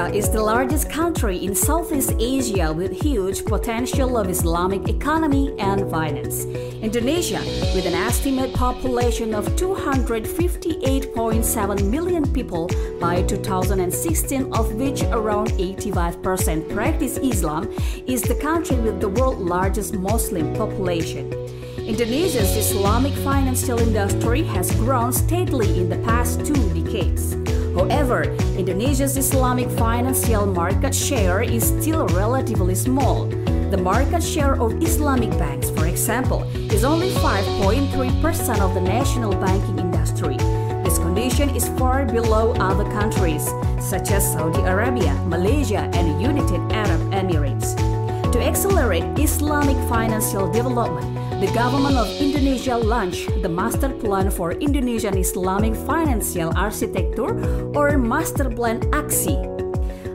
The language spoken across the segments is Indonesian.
Indonesia is the largest country in Southeast Asia with huge potential of Islamic economy and finance. Indonesia, with an estimated population of 258.7 million people by 2016, of which around 85% practice Islam, is the country with the world's largest Muslim population. Indonesia's Islamic financial industry has grown steadily in the past 2 decades. However, Indonesia's Islamic financial market share is still relatively small. The market share of Islamic banks, for example, is only 5.3% of the national banking industry. This condition is far below other countries, such as Saudi Arabia, Malaysia, and United Arab Emirates. To accelerate Islamic financial development, the government of Indonesia launched the Master Plan for Indonesian Islamic Financial Architecture, or Master Plan AXI.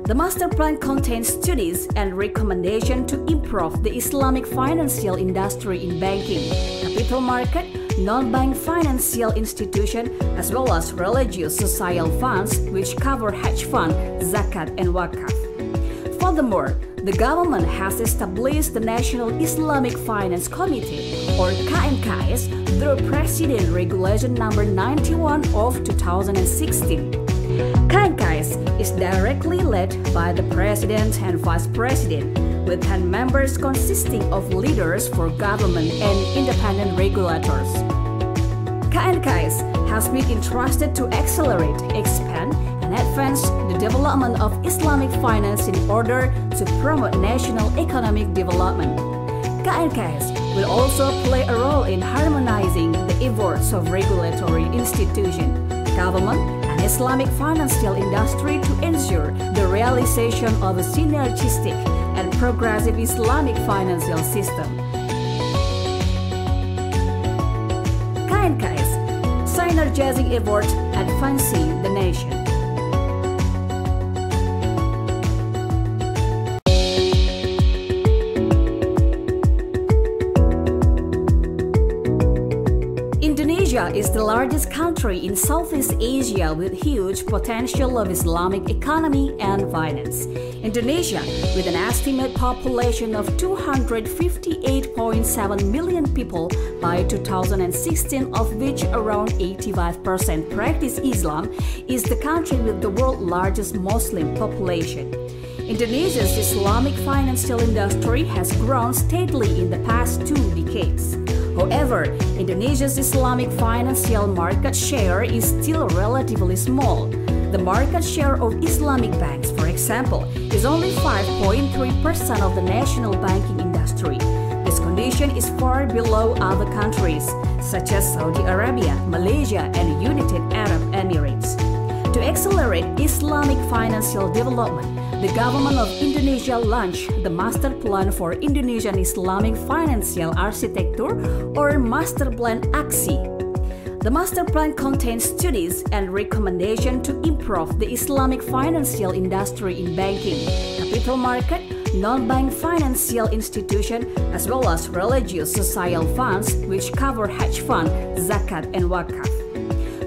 The Master Plan contains studies and recommendations to improve the Islamic financial industry in banking, capital market, non-bank financial institution, as well as religious social funds, which cover hedge fund, zakat, and wakaf. Furthermore, the government has established the National Islamic Finance Committee, or KNKS, through President Regulation Number 91 of 2016. KNKS is directly led by the President and Vice President, with 10 members consisting of leaders for government and independent regulators. KNKS has been entrusted to accelerate, expand, and advance the development of Islamic finance in order to promote national economic development. KNKS will also play a role in harmonizing the efforts of regulatory institutions, government, and Islamic financial industry to ensure the realization of a synergistic and progressive Islamic financial system. KNKS, synergizing efforts advancing the nation. Indonesia is the largest country in Southeast Asia with huge potential of Islamic economy and finance. Indonesia, with an estimated population of 258.7 million people by 2016, of which around 85% practice Islam, is the country with the world's largest Muslim population. Indonesia's Islamic financial industry has grown steadily in the past 2 decades. However, Indonesia's Islamic financial market share is still relatively small. The market share of Islamic banks, for example, is only 5.3% of the national banking industry. This condition is far below other countries, such as Saudi Arabia, Malaysia, and United Arab Emirates. To accelerate Islamic financial development, the government of Indonesia launched the Master Plan for Indonesian Islamic Financial Architecture, or Master Plan AXI. The Master Plan contains studies and recommendations to improve the Islamic financial industry in banking, capital market, non-bank financial institution, as well as religious social funds, which cover hedge fund, zakat, and wakaf.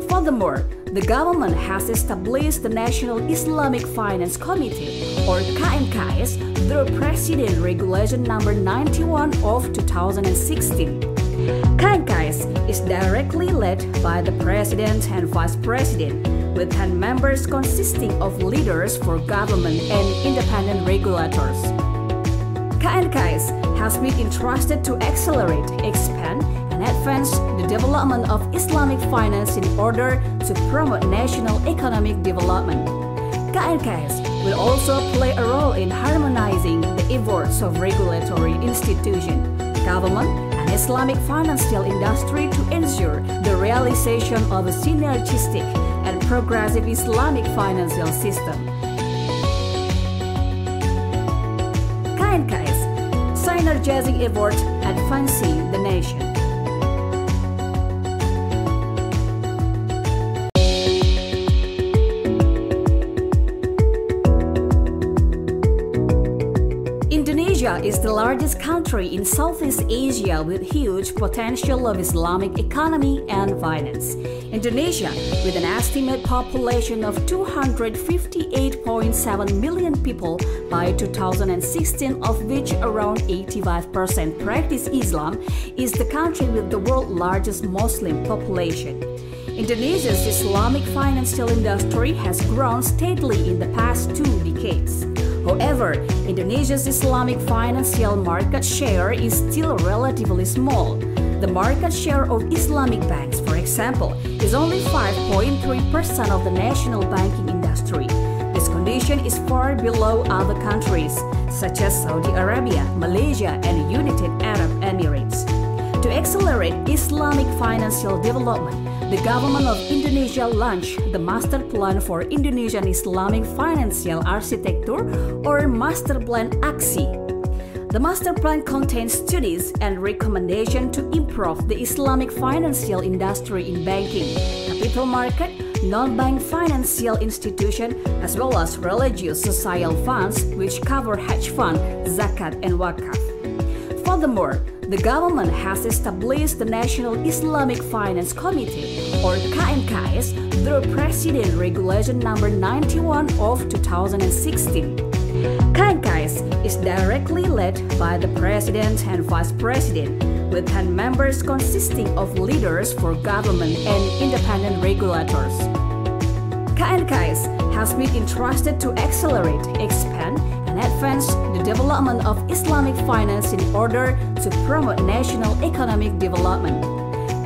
Furthermore, the government has established the National Islamic Finance Committee, or KNKS, through President Regulation Number 91 of 2016. KNKS is directly led by the President and Vice President, with 10 members consisting of leaders for government and independent regulators. KNKS has been entrusted to accelerate, expand, and advance the development of Islamic finance in order to promote national economic development. KNKS will also play a role in harmonizing the efforts of regulatory institutions, government, and Islamic financial industry to ensure the realization of a synergistic and progressive Islamic financial system. KNKS, synergizing efforts advancing the nation. Indonesia is the largest country in Southeast Asia with huge potential of Islamic economy and finance. Indonesia, with an estimated population of 258.7 million people by 2016, of which around 85% practice Islam, is the country with the world's largest Muslim population. Indonesia's Islamic financial industry has grown steadily in the past 2 decades. However, Indonesia's Islamic financial market share is still relatively small. The market share of Islamic banks, for example, is only 5.3% of the national banking industry. This condition is far below other countries, such as Saudi Arabia, Malaysia, and United Arab Emirates. To accelerate Islamic financial development, the government of Indonesia launched the Master Plan for Indonesian Islamic Financial Architecture, or Master Plan AXI. The Master Plan contains studies and recommendations to improve the Islamic financial industry in banking, capital market, non-bank financial institution, as well as religious social funds, which cover hedge fund, zakat, and wakaf. Furthermore, the government has established the National Islamic Finance Committee, or KNKS, through President Regulation Number 91 of 2016. KNKS is directly led by the President and Vice President, with 10 members consisting of leaders for government and independent regulators. KNKS has been entrusted to accelerate, expand, and advance the development of Islamic finance in order to promote national economic development.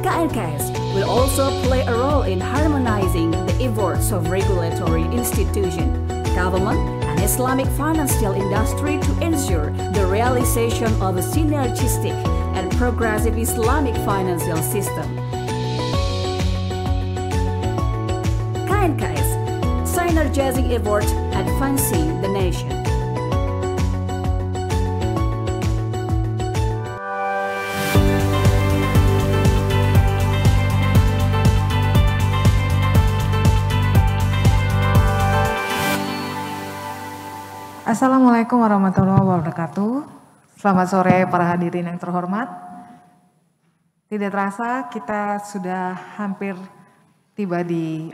KNKS will also play a role in harmonizing the efforts of regulatory institutions, government, and Islamic financial industry to ensure the realization of a synergistic and progressive Islamic financial system. KNKS, synergizing efforts advancing the nation. Assalamualaikum warahmatullahi wabarakatuh. Selamat sore para hadirin yang terhormat. Tidak terasa kita sudah hampir tiba di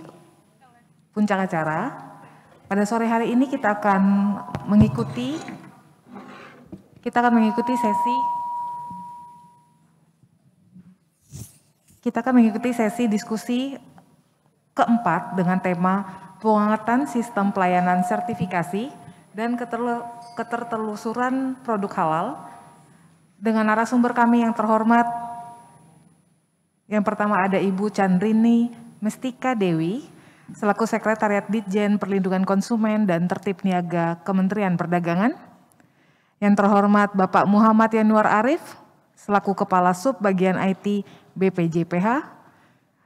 puncak acara. Pada sore hari ini kita akan mengikuti sesi diskusi keempat dengan tema penguatan sistem pelayanan sertifikasi dan ketertelusuran produk halal dengan narasumber kami yang terhormat. Yang pertama ada Ibu Chandrini Mestika Dewi selaku Sekretariat Ditjen Perlindungan Konsumen dan Tertib Niaga Kementerian Perdagangan. Yang terhormat Bapak Muhammad Yanuar Arif selaku Kepala Sub Bagian IT BPJPH.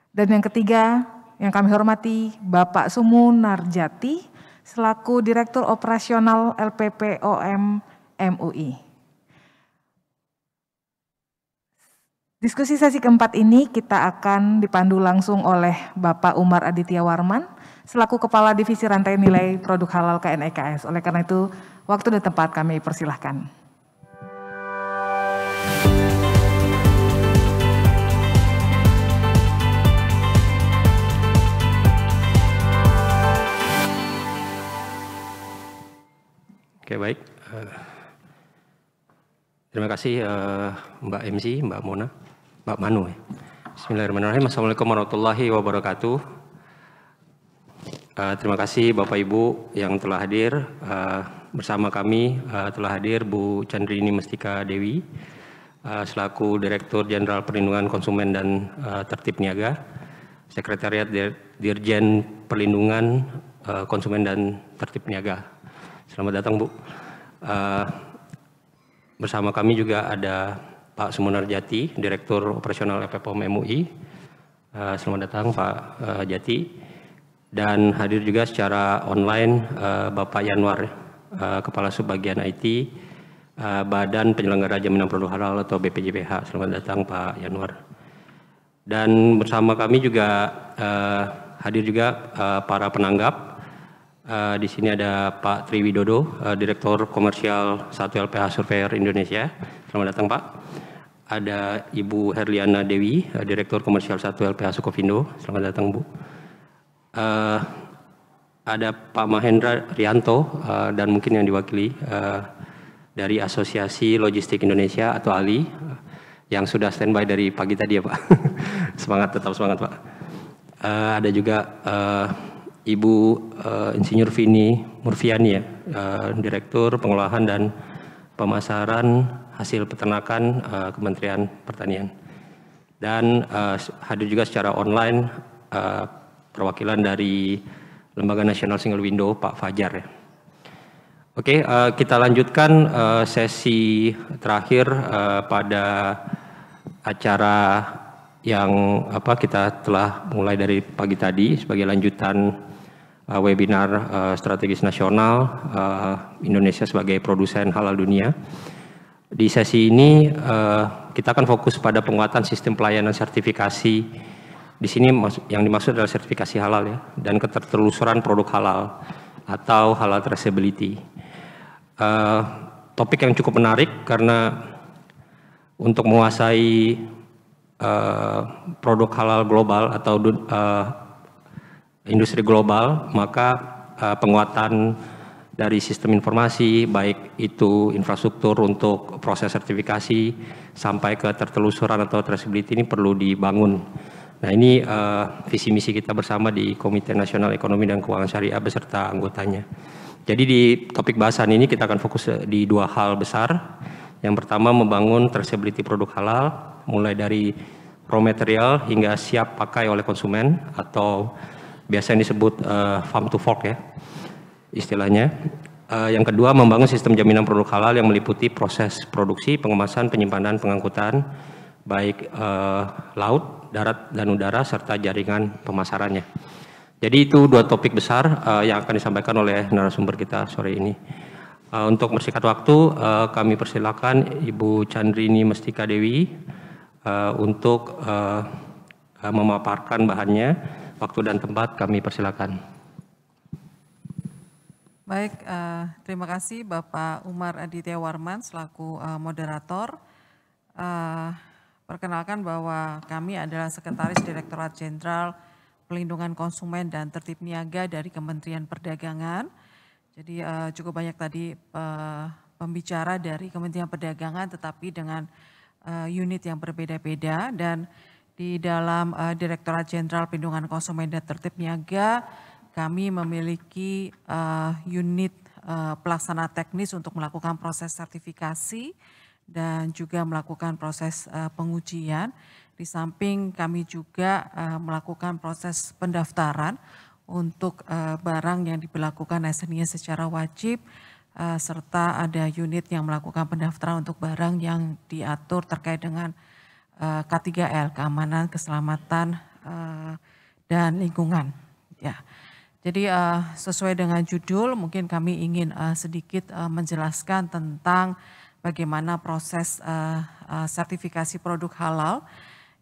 Dan yang ketiga yang kami hormati Bapak Sumu Narjati selaku Direktur Operasional LPPOM MUI. Diskusi sesi keempat ini kita akan dipandu langsung oleh Bapak Umar Aditya Warman selaku Kepala Divisi Rantai Nilai Produk Halal KNEKS. Oleh karena itu, waktu dan tempat kami persilahkan. Oke, baik. Terima kasih Mbak MC, Mbak Mona, Mbak Manu. Bismillahirrahmanirrahim. Assalamualaikum warahmatullahi wabarakatuh. Terima kasih Bapak Ibu yang telah hadir. Bersama kami telah hadir Bu Chandrini Mestika Dewi selaku Direktur Jenderal Perlindungan Konsumen dan Tertib Niaga, Sekretariat Dirjen Perlindungan Konsumen dan Tertib Niaga. Selamat datang Bu. Bersama kami juga ada Pak Sumonar Jati, Direktur Operasional LPPOM MUI. Selamat datang Pak Jati. Dan hadir juga secara online Bapak Yanuar, Kepala Subbagian IT Badan Penyelenggara Jaminan Produk Halal atau BPJPH. Selamat datang Pak Yanuar. Dan bersama kami juga hadir juga para penanggap Di sini ada Pak Tri Widodo, Direktur Komersial 1 LPH Surveyor Indonesia. Selamat datang Pak. Ada Ibu Herliana Dewi, Direktur Komersial 1 LPH Sukovindo. Selamat datang Bu. Ada Pak Mahendra Rianto dan mungkin yang diwakili dari Asosiasi Logistik Indonesia atau ALI yang sudah standby dari pagi tadi ya Pak. Semangat, tetap semangat Pak. Ada juga Ibu Insinyur Vini Murfiani ya, Direktur Pengolahan dan Pemasaran Hasil Peternakan Kementerian Pertanian. Dan hadir juga secara online perwakilan dari Lembaga Nasional Single Window, Pak Fajar ya. Oke, kita lanjutkan sesi terakhir pada acara yang kita telah mulai dari pagi tadi sebagai lanjutan webinar strategis nasional Indonesia sebagai produsen halal dunia. Di sesi ini kita akan fokus pada penguatan sistem pelayanan sertifikasi. Di sini yang dimaksud adalah sertifikasi halal ya, dan ketertelusuran produk halal atau halal traceability. Topik yang cukup menarik karena untuk menguasai produk halal global atau industri global, maka penguatan dari sistem informasi, baik itu infrastruktur untuk proses sertifikasi sampai ke ketertelusuran atau traceability ini perlu dibangun. Nah ini visi misi kita bersama di Komite Nasional Ekonomi dan Keuangan Syariah beserta anggotanya. Jadi di topik bahasan ini kita akan fokus di dua hal besar. Yang pertama membangun traceability produk halal mulai dari raw material hingga siap pakai oleh konsumen atau biasanya disebut farm to fork ya istilahnya. Yang kedua membangun sistem jaminan produk halal yang meliputi proses produksi, pengemasan, penyimpanan, pengangkutan baik laut, darat dan udara serta jaringan pemasarannya. Jadi itu dua topik besar yang akan disampaikan oleh narasumber kita sore ini. Untuk mempersingkat waktu, kami persilakan Ibu Chandrini Mestika Dewi untuk memaparkan bahannya. Waktu dan tempat kami persilakan. Baik, terima kasih Bapak Umar Aditya Warman selaku moderator. Perkenalkan bahwa kami adalah Sekretaris Direktorat Jenderal Pelindungan Konsumen dan Tertib Niaga dari Kementerian Perdagangan. Jadi cukup banyak tadi pembicara dari Kementerian Perdagangan tetapi dengan unit yang berbeda-beda, dan di dalam Direktorat Jenderal Pelindungan Konsumen dan Tertib Niaga kami memiliki unit pelaksana teknis untuk melakukan proses sertifikasi dan juga melakukan proses pengujian. Di samping kami juga melakukan proses pendaftaran untuk barang yang diberlakukan SNIA secara wajib, serta ada unit yang melakukan pendaftaran untuk barang yang diatur terkait dengan K3L, keamanan, keselamatan, dan lingkungan. Ya. Jadi sesuai dengan judul, mungkin kami ingin sedikit menjelaskan tentang bagaimana proses sertifikasi produk halal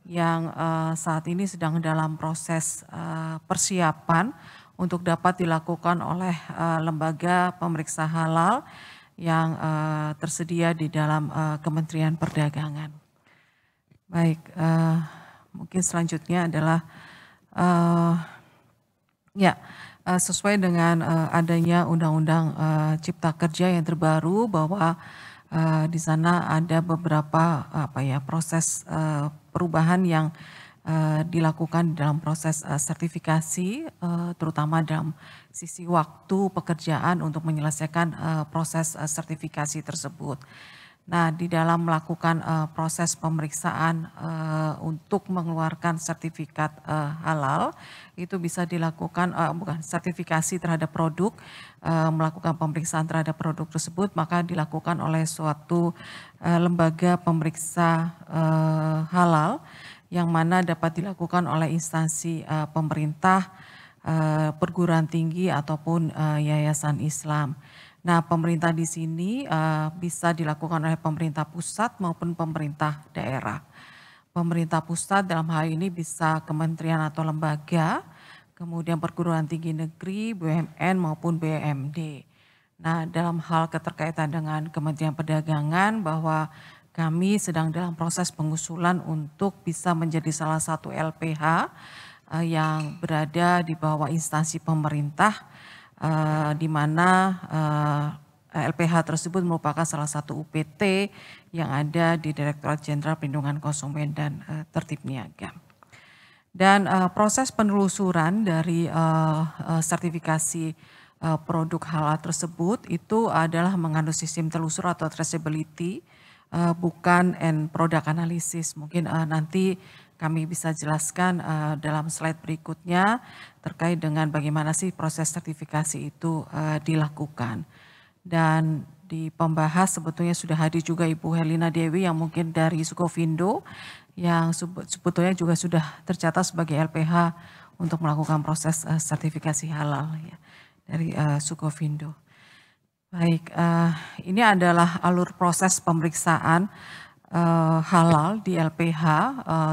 yang saat ini sedang dalam proses persiapan untuk dapat dilakukan oleh lembaga pemeriksa halal yang tersedia di dalam Kementerian Perdagangan. Baik, mungkin selanjutnya adalah sesuai dengan adanya Undang-Undang Cipta Kerja yang terbaru bahwa di sana ada beberapa proses perubahan yang dilakukan dalam proses sertifikasi, terutama dalam sisi waktu pekerjaan untuk menyelesaikan proses sertifikasi tersebut. Nah, di dalam melakukan proses pemeriksaan untuk mengeluarkan sertifikat halal, itu bisa dilakukan, sertifikasi terhadap produk, melakukan pemeriksaan terhadap produk tersebut, maka dilakukan oleh suatu lembaga pemeriksa halal, yang mana dapat dilakukan oleh instansi pemerintah, perguruan tinggi, ataupun yayasan Islam. Nah, pemerintah di sini bisa dilakukan oleh pemerintah pusat maupun pemerintah daerah. Pemerintah pusat dalam hal ini bisa kementerian atau lembaga, kemudian perguruan tinggi negeri, BUMN maupun BUMD. Nah, dalam hal keterkaitan dengan Kementerian Perdagangan bahwa kami sedang dalam proses pengusulan untuk bisa menjadi salah satu LPH yang berada di bawah instansi pemerintah, di mana LPH tersebut merupakan salah satu UPT yang ada di Direktorat Jenderal Perlindungan Konsumen dan Tertib Niaga. Dan proses penelusuran dari sertifikasi produk halal tersebut itu adalah mengandung sistem telusur atau traceability, bukan end product analysis. Mungkin nanti kami bisa jelaskan dalam slide berikutnya terkait dengan bagaimana sih proses sertifikasi itu dilakukan. Dan di pembahas sebetulnya sudah hadir juga Ibu Helena Dewi yang mungkin dari Sukovindo yang sebetulnya juga sudah tercatat sebagai LPH untuk melakukan proses sertifikasi halal ya, dari Sukovindo. Baik, ini adalah alur proses pemeriksaan halal di LPH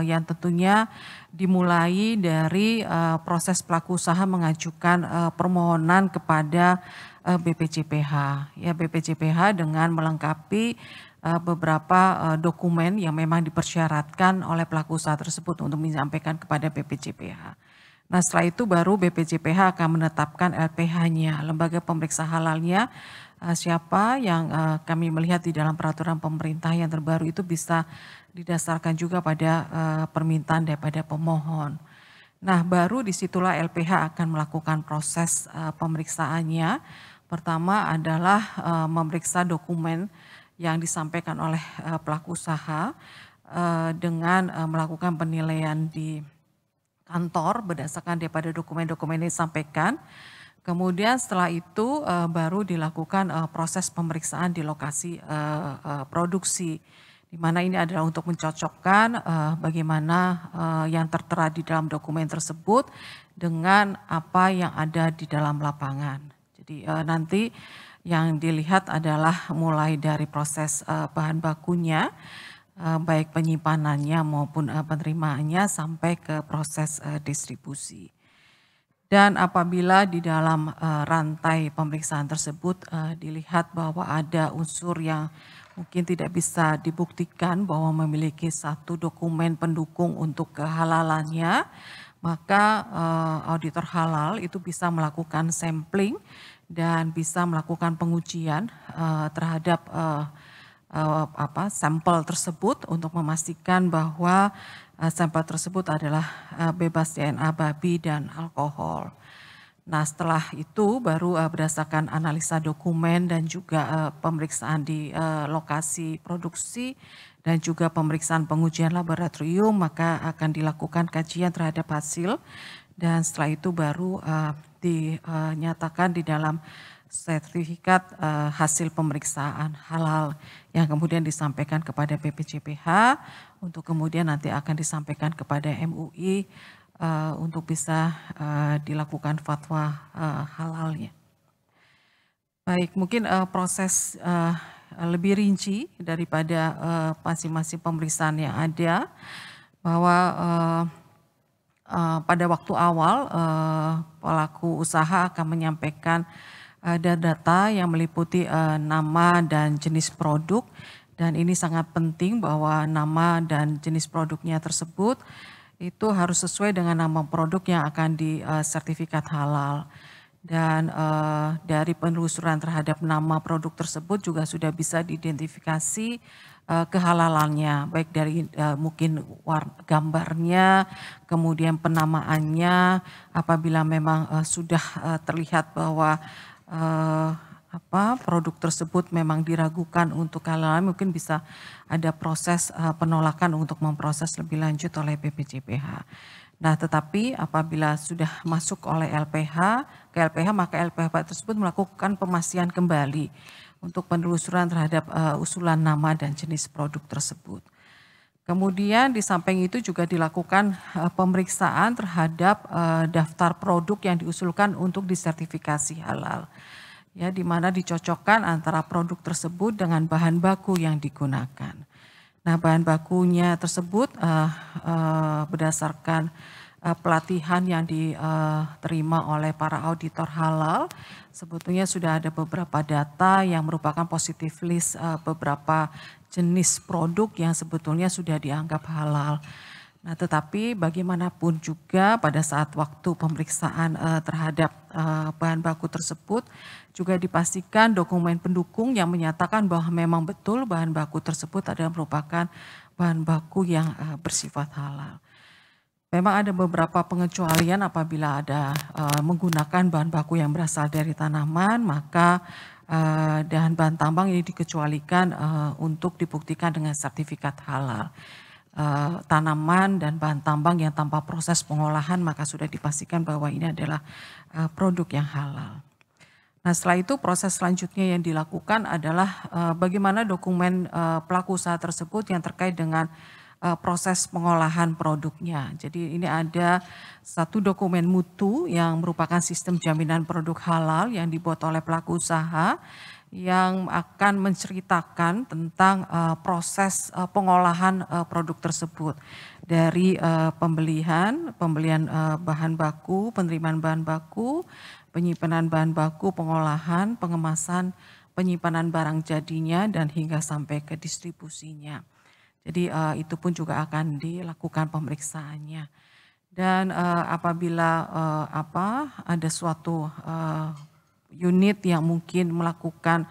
yang tentunya dimulai dari proses pelaku usaha mengajukan permohonan kepada BPJPH. Ya, BPJPH dengan melengkapi beberapa dokumen yang memang dipersyaratkan oleh pelaku usaha tersebut untuk menyampaikan kepada BPJPH. Nah, setelah itu baru BPJPH akan menetapkan LPH-nya, lembaga pemeriksa halalnya, siapa yang kami melihat di dalam peraturan pemerintah yang terbaru itu bisa didasarkan juga pada permintaan daripada pemohon. Nah, baru disitulah LPH akan melakukan proses pemeriksaannya. Pertama adalah memeriksa dokumen yang disampaikan oleh pelaku usaha dengan melakukan penilaian di kantor berdasarkan daripada dokumen-dokumen yang disampaikan. Kemudian setelah itu baru dilakukan proses pemeriksaan di lokasi produksi, di mana ini adalah untuk mencocokkan bagaimana yang tertera di dalam dokumen tersebut dengan apa yang ada di dalam lapangan. Jadi nanti yang dilihat adalah mulai dari proses bahan bakunya, baik penyimpanannya maupun penerimaannya sampai ke proses distribusi. Dan apabila di dalam rantai pemeriksaan tersebut dilihat bahwa ada unsur yang mungkin tidak bisa dibuktikan bahwa memiliki satu dokumen pendukung untuk kehalalannya, maka auditor halal itu bisa melakukan sampling dan bisa melakukan pengujian terhadap sampel tersebut untuk memastikan bahwa sampel tersebut adalah bebas DNA babi dan alkohol. Nah, setelah itu baru berdasarkan analisa dokumen dan juga pemeriksaan di lokasi produksi dan juga pemeriksaan pengujian laboratorium, maka akan dilakukan kajian terhadap hasil dan setelah itu baru dinyatakan di dalam sertifikat hasil pemeriksaan halal yang kemudian disampaikan kepada BPJPH untuk kemudian nanti akan disampaikan kepada MUI untuk bisa dilakukan fatwa halalnya. Baik, mungkin proses lebih rinci daripada masing-masing pemeriksaan yang ada, bahwa pada waktu awal pelaku usaha akan menyampaikan data yang meliputi nama dan jenis produk, dan ini sangat penting bahwa nama dan jenis produknya tersebut itu harus sesuai dengan nama produk yang akan disertifikat halal. Dan dari penelusuran terhadap nama produk tersebut juga sudah bisa diidentifikasi kehalalannya, baik dari mungkin gambarnya, kemudian penamaannya, apabila memang sudah terlihat bahwa produk tersebut memang diragukan untuk kehalalan, mungkin bisa ada proses penolakan untuk memproses lebih lanjut oleh BPJPH. Nah, tetapi apabila sudah masuk oleh ke LPH, maka LPH tersebut melakukan pemastian kembali untuk penelusuran terhadap usulan nama dan jenis produk tersebut. Kemudian di samping itu juga dilakukan pemeriksaan terhadap daftar produk yang diusulkan untuk disertifikasi halal. Ya, di mana dicocokkan antara produk tersebut dengan bahan baku yang digunakan. Nah, bahan bakunya tersebut berdasarkan pelatihan yang diterima oleh para auditor halal, sebetulnya sudah ada beberapa data yang merupakan positive list beberapa jenis produk yang sebetulnya sudah dianggap halal. Nah, tetapi bagaimanapun juga pada saat waktu pemeriksaan terhadap bahan baku tersebut juga dipastikan dokumen pendukung yang menyatakan bahwa memang betul bahan baku tersebut adalah merupakan bahan baku yang bersifat halal. Memang ada beberapa pengecualian apabila ada menggunakan bahan baku yang berasal dari tanaman, maka dan bahan tambang ini dikecualikan untuk dibuktikan dengan sertifikat halal. Tanaman dan bahan tambang yang tanpa proses pengolahan maka sudah dipastikan bahwa ini adalah produk yang halal. Nah, setelah itu proses selanjutnya yang dilakukan adalah bagaimana dokumen pelaku usaha tersebut yang terkait dengan proses pengolahan produknya. Jadi ini ada satu dokumen mutu yang merupakan sistem jaminan produk halal yang dibuat oleh pelaku usaha yang akan menceritakan tentang proses pengolahan produk tersebut dari pembelian bahan baku, penerimaan bahan baku, penyimpanan bahan baku, pengolahan, pengemasan, penyimpanan barang jadinya dan hingga sampai ke distribusinya. Jadi itu pun juga akan dilakukan pemeriksaannya. Dan apabila ada suatu unit yang mungkin melakukan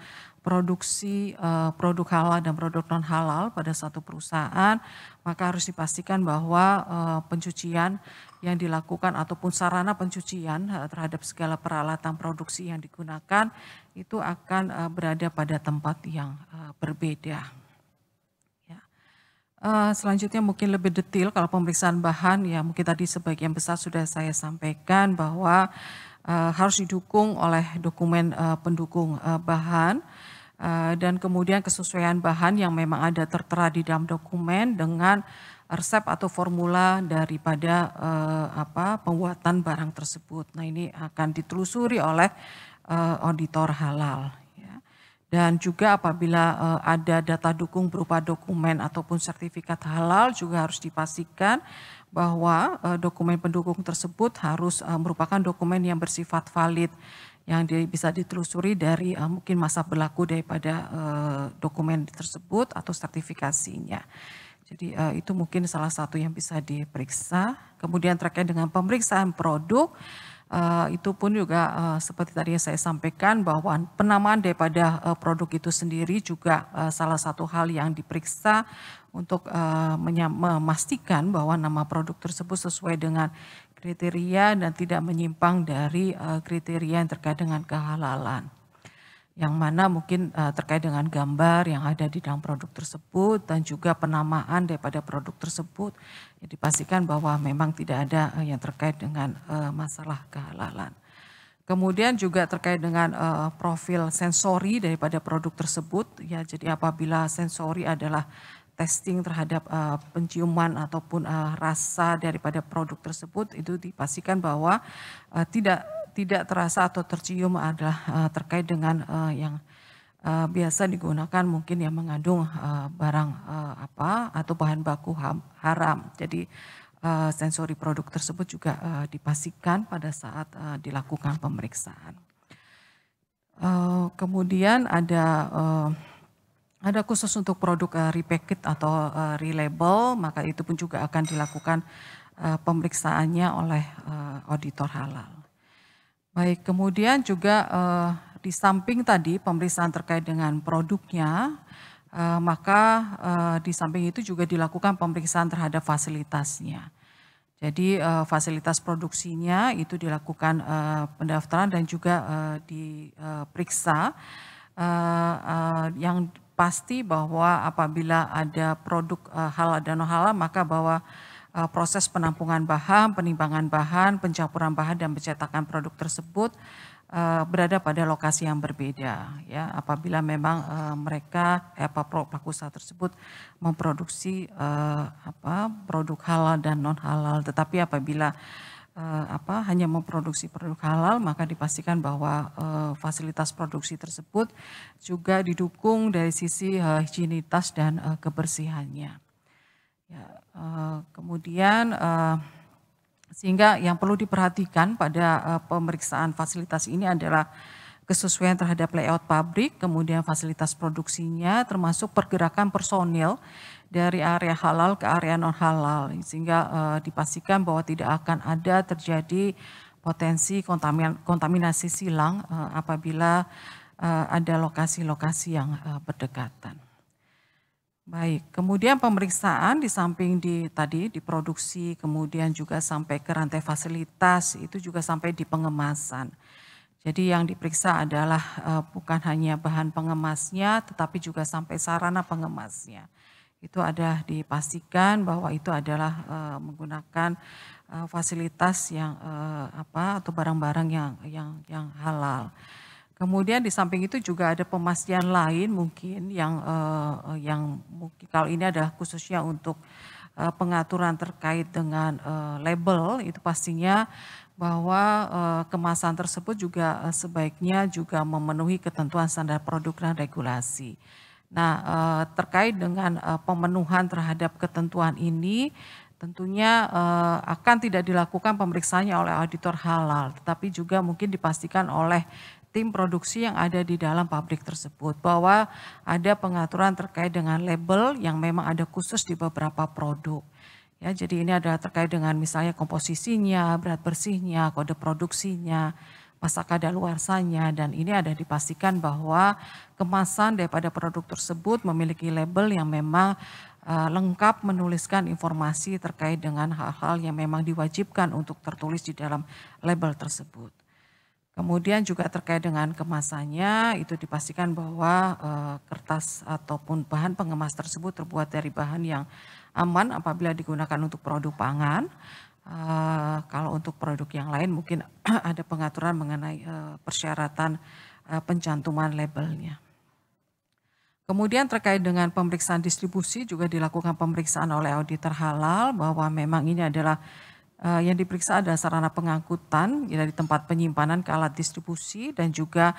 produksi produk halal dan produk non halal pada satu perusahaan, maka harus dipastikan bahwa pencucian yang dilakukan ataupun sarana pencucian terhadap segala peralatan produksi yang digunakan itu akan berada pada tempat yang berbeda. Selanjutnya mungkin lebih detail kalau pemeriksaan bahan ya mungkin tadi sebagian besar sudah saya sampaikan bahwa harus didukung oleh dokumen pendukung bahan dan kemudian kesesuaian bahan yang memang ada tertera di dalam dokumen dengan resep atau formula daripada pembuatan barang tersebut. Nah, ini akan ditelusuri oleh auditor halal. Dan juga apabila ada data dukung berupa dokumen ataupun sertifikat halal juga harus dipastikan bahwa dokumen pendukung tersebut harus merupakan dokumen yang bersifat valid yang bisa ditelusuri dari mungkin masa berlaku daripada dokumen tersebut atau sertifikasinya. Jadi itu mungkin salah satu yang bisa diperiksa. Kemudian terkait dengan pemeriksaan produk, itu pun juga seperti tadi yang saya sampaikan bahwa penamaan daripada produk itu sendiri juga salah satu hal yang diperiksa untuk memastikan bahwa nama produk tersebut sesuai dengan kriteria dan tidak menyimpang dari kriteria yang terkait dengan kehalalan. Yang mana mungkin terkait dengan gambar yang ada di dalam produk tersebut dan juga penamaan daripada produk tersebut ya dipastikan bahwa memang tidak ada yang terkait dengan masalah kehalalan. Kemudian juga terkait dengan profil sensori daripada produk tersebut ya jadi apabila sensori adalah testing terhadap penciuman ataupun rasa daripada produk tersebut itu dipastikan bahwa tidak terasa atau tercium adalah terkait dengan yang biasa digunakan mungkin yang mengandung barang atau bahan baku haram. Jadi sensori produk tersebut juga dipastikan pada saat dilakukan pemeriksaan. Kemudian ada khusus untuk produk repackaged atau relabel, maka itu pun juga akan dilakukan pemeriksaannya oleh auditor halal. Baik, kemudian juga di samping tadi pemeriksaan terkait dengan produknya, maka di samping itu juga dilakukan pemeriksaan terhadap fasilitasnya. Jadi fasilitas produksinya itu dilakukan pendaftaran dan juga diperiksa yang pasti bahwa apabila ada produk halal dan non halal maka bahwa proses penampungan bahan, penimbangan bahan, pencampuran bahan dan pencetakan produk tersebut berada pada lokasi yang berbeda ya apabila memang mereka pelaku usaha tersebut memproduksi produk halal dan non halal tetapi apabila hanya memproduksi produk halal maka dipastikan bahwa fasilitas produksi tersebut juga didukung dari sisi higienitas dan kebersihannya. Ya, kemudian Sehingga yang perlu diperhatikan pada pemeriksaan fasilitas ini adalah kesesuaian terhadap layout pabrik, kemudian fasilitas produksinya, termasuk pergerakan personil dari area halal ke area non halal, sehingga dipastikan bahwa tidak akan ada terjadi potensi kontaminasi silang apabila ada lokasi-lokasi yang berdekatan. Baik, kemudian pemeriksaan di samping tadi diproduksi, kemudian juga sampai ke rantai fasilitas, itu juga sampai di pengemasan. Jadi yang diperiksa adalah bukan hanya bahan pengemasnya, tetapi juga sampai sarana pengemasnya. Itu ada dipastikan bahwa itu adalah menggunakan fasilitas yang atau barang-barang yang halal. Kemudian di samping itu juga ada pemastian lain mungkin yang mungkin kalau ini adalah khususnya untuk pengaturan terkait dengan label, itu pastinya bahwa kemasan tersebut juga sebaiknya juga memenuhi ketentuan standar produk dan regulasi. Nah, terkait dengan pemenuhan terhadap ketentuan ini, tentunya akan tidak dilakukan pemeriksaannya oleh auditor halal, tetapi juga mungkin dipastikan oleh tim produksi yang ada di dalam pabrik tersebut, bahwa ada pengaturan terkait dengan label yang memang ada khusus di beberapa produk. Ya, jadi ini adalah terkait dengan misalnya komposisinya, berat bersihnya, kode produksinya, masa kadaluarsanya, dan ini ada dipastikan bahwa kemasan daripada produk tersebut memiliki label yang memang lengkap menuliskan informasi terkait dengan hal-hal yang memang diwajibkan untuk tertulis di dalam label tersebut. Kemudian juga terkait dengan kemasannya, itu dipastikan bahwa kertas ataupun bahan pengemas tersebut terbuat dari bahan yang aman apabila digunakan untuk produk pangan. Kalau untuk produk yang lain mungkin ada pengaturan mengenai persyaratan pencantuman labelnya. Kemudian terkait dengan pemeriksaan distribusi juga dilakukan pemeriksaan oleh auditor halal bahwa memang ini adalah yang diperiksa adalah sarana pengangkutan dari tempat penyimpanan ke alat distribusi dan juga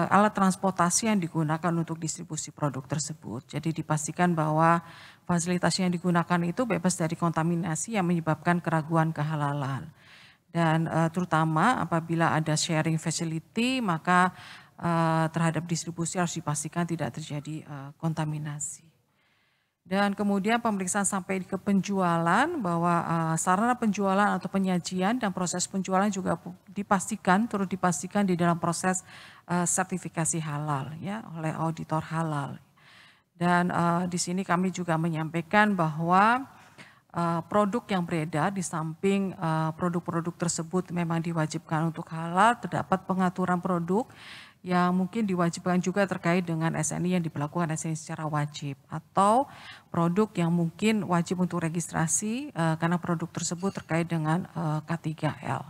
alat transportasi yang digunakan untuk distribusi produk tersebut. Jadi dipastikan bahwa fasilitas yang digunakan itu bebas dari kontaminasi yang menyebabkan keraguan kehalalan. Dan terutama apabila ada sharing facility, maka terhadap distribusi harus dipastikan tidak terjadi kontaminasi. Dan kemudian pemeriksaan sampai ke penjualan, bahwa sarana penjualan atau penyajian dan proses penjualan juga turut dipastikan di dalam proses sertifikasi halal ya oleh auditor halal. Dan di sini kami juga menyampaikan bahwa produk yang beredar di samping produk-produk tersebut memang diwajibkan untuk halal, terdapat pengaturan produk yang mungkin diwajibkan juga terkait dengan SNI yang diberlakukan SNI secara wajib, atau produk yang mungkin wajib untuk registrasi karena produk tersebut terkait dengan K3L.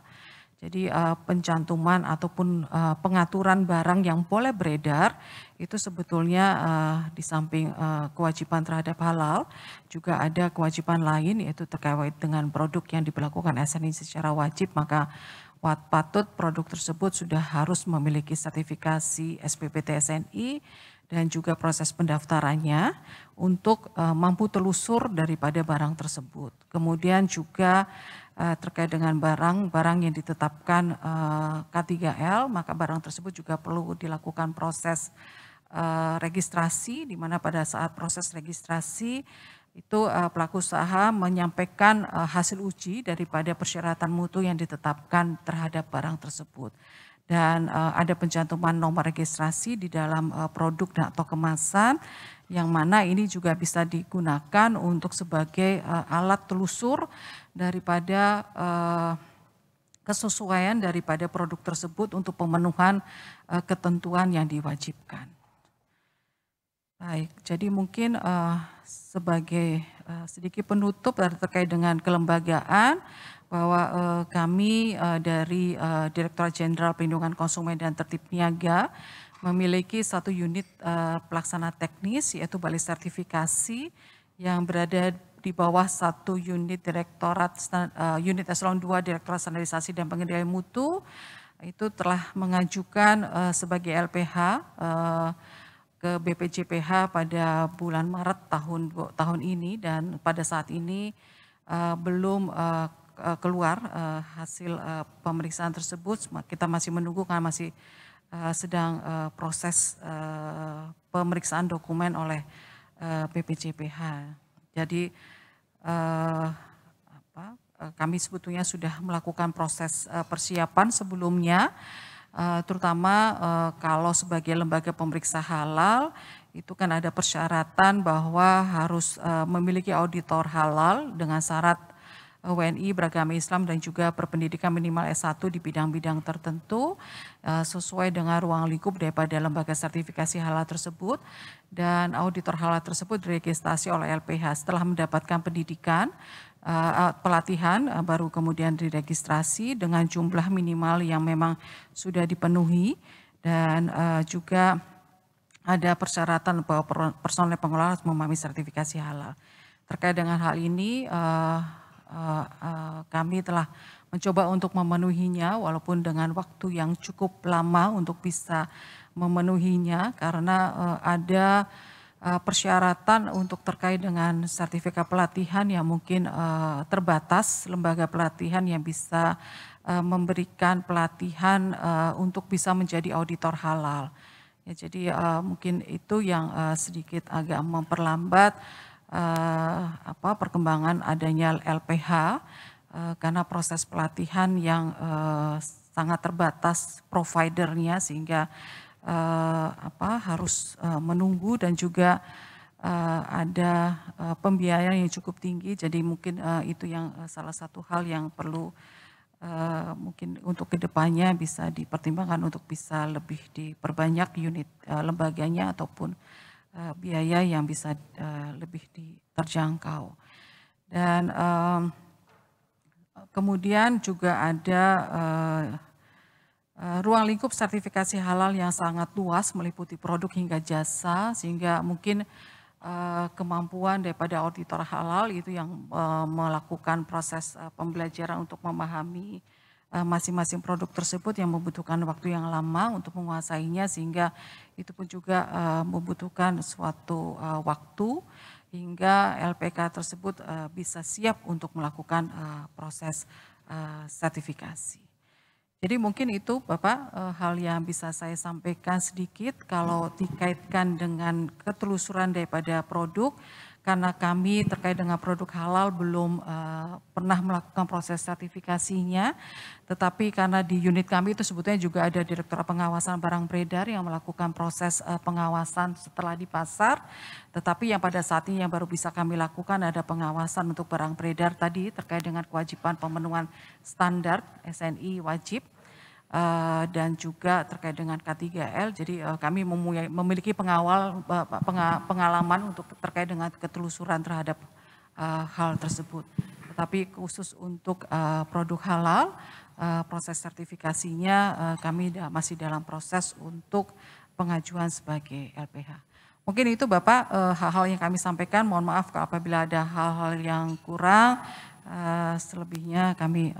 Jadi pencantuman ataupun pengaturan barang yang boleh beredar itu sebetulnya di samping kewajiban terhadap halal juga ada kewajiban lain, yaitu terkait dengan produk yang diberlakukan SNI secara wajib, maka patut produk tersebut sudah harus memiliki sertifikasi SPPT SNI dan juga proses pendaftarannya untuk mampu telusur daripada barang tersebut. Kemudian juga terkait dengan barang yang ditetapkan K3L, maka barang tersebut juga perlu dilakukan proses registrasi, di mana pada saat proses registrasi itu pelaku usaha menyampaikan hasil uji daripada persyaratan mutu yang ditetapkan terhadap barang tersebut. Dan ada pencantuman nomor registrasi di dalam produk atau kemasan, yang mana ini juga bisa digunakan untuk sebagai alat telusur daripada kesesuaian daripada produk tersebut untuk pemenuhan ketentuan yang diwajibkan. Baik, jadi mungkin sebagai sedikit penutup terkait dengan kelembagaan, bahwa kami dari Direktorat Jenderal Perlindungan Konsumen dan Tertib Niaga memiliki satu unit pelaksana teknis, yaitu Balai Sertifikasi yang berada di bawah satu unit Direktorat unit Eselon 2 Direktorat Standarisasi dan Pengendalian Mutu, itu telah mengajukan sebagai LPH ke BPJPH pada bulan Maret tahun ini, dan pada saat ini belum keluar hasil pemeriksaan tersebut. Kita masih menunggu karena masih sedang proses pemeriksaan dokumen oleh BPJPH. Jadi kami sebetulnya sudah melakukan proses persiapan sebelumnya, terutama kalau sebagai lembaga pemeriksa halal itu kan ada persyaratan bahwa harus memiliki auditor halal dengan syarat WNI beragama Islam dan juga berpendidikan minimal S1 di bidang-bidang tertentu sesuai dengan ruang lingkup daripada lembaga sertifikasi halal tersebut, dan auditor halal tersebut diregistrasi oleh LPH. Setelah mendapatkan pendidikan pelatihan baru kemudian diregistrasi dengan jumlah minimal yang memang sudah dipenuhi, dan juga ada persyaratan bahwa personel pengelola harus memahami sertifikasi halal. Terkait dengan hal ini kami telah mencoba untuk memenuhinya walaupun dengan waktu yang cukup lama untuk bisa memenuhinya, karena ada persyaratan untuk terkait dengan sertifikat pelatihan yang mungkin terbatas, lembaga pelatihan yang bisa memberikan pelatihan untuk bisa menjadi auditor halal. Ya, jadi mungkin itu yang sedikit agak memperlambat perkembangan adanya LPH, karena proses pelatihan yang sangat terbatas providernya, sehingga harus menunggu, dan juga ada pembiayaan yang cukup tinggi. Jadi mungkin itu yang salah satu hal yang perlu mungkin untuk kedepannya bisa dipertimbangkan untuk bisa lebih diperbanyak unit lembaganya ataupun biaya yang bisa lebih terjangkau. Dan kemudian juga ada ruang lingkup sertifikasi halal yang sangat luas meliputi produk hingga jasa, sehingga mungkin kemampuan daripada auditor halal itu yang melakukan proses pembelajaran untuk memahami masing-masing produk tersebut yang membutuhkan waktu yang lama untuk menguasainya, sehingga itu pun juga membutuhkan suatu waktu hingga LPK tersebut bisa siap untuk melakukan proses sertifikasi. Jadi mungkin itu Bapak hal yang bisa saya sampaikan sedikit kalau dikaitkan dengan ketelusuran daripada produk, karena kami terkait dengan produk halal belum pernah melakukan proses sertifikasinya, tetapi karena di unit kami itu sebetulnya juga ada Direktorat Pengawasan Barang Beredar yang melakukan proses pengawasan setelah di pasar, tetapi yang pada saat ini yang baru bisa kami lakukan ada pengawasan untuk barang beredar tadi terkait dengan kewajiban pemenuhan standar SNI wajib, dan juga terkait dengan K3L. Jadi kami memiliki pengalaman untuk terkait dengan ketelusuran terhadap hal tersebut. Tetapi khusus untuk produk halal, proses sertifikasinya kami masih dalam proses untuk pengajuan sebagai LPH. Mungkin itu Bapak hal-hal yang kami sampaikan. Mohon maaf apabila ada hal-hal yang kurang. Selebihnya kami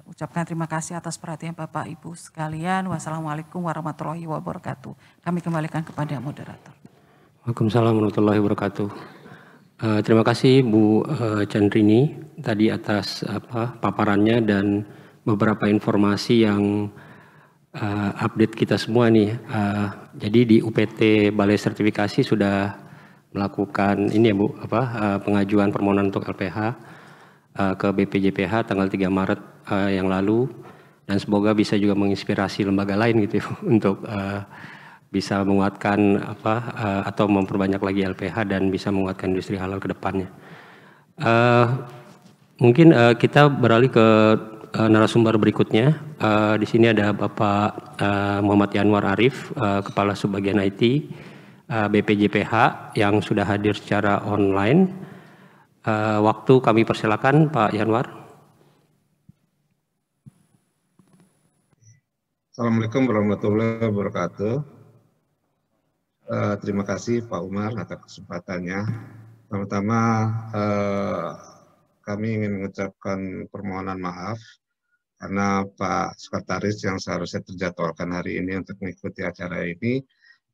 ucapkan terima kasih atas perhatian Bapak Ibu sekalian. Wassalamualaikum warahmatullahi wabarakatuh. Kami kembalikan kepada moderator. Waalaikumsalam warahmatullahi wabarakatuh. Terima kasih Bu Chandrini tadi atas paparannya dan beberapa informasi yang update kita semua nih. Jadi di UPT Balai Sertifikasi sudah melakukan ini ya Bu, pengajuan permohonan untuk LPH ke BPJPH tanggal 3 Maret yang lalu, dan semoga bisa juga menginspirasi lembaga lain gitu untuk bisa menguatkan atau memperbanyak lagi LPH dan bisa menguatkan industri halal ke depannya. Mungkin kita beralih ke narasumber berikutnya. Di sini ada Bapak Muhammad Yanwar Arif, Kepala Subbagian IT BPJPH yang sudah hadir secara online. Waktu kami persilakan Pak Yanwar. Assalamualaikum warahmatullahi wabarakatuh. Terima kasih Pak Umar atas kesempatannya. Pertama-tama kami ingin mengucapkan permohonan maaf karena Pak Sekretaris yang seharusnya terjadwalkan hari ini untuk mengikuti acara ini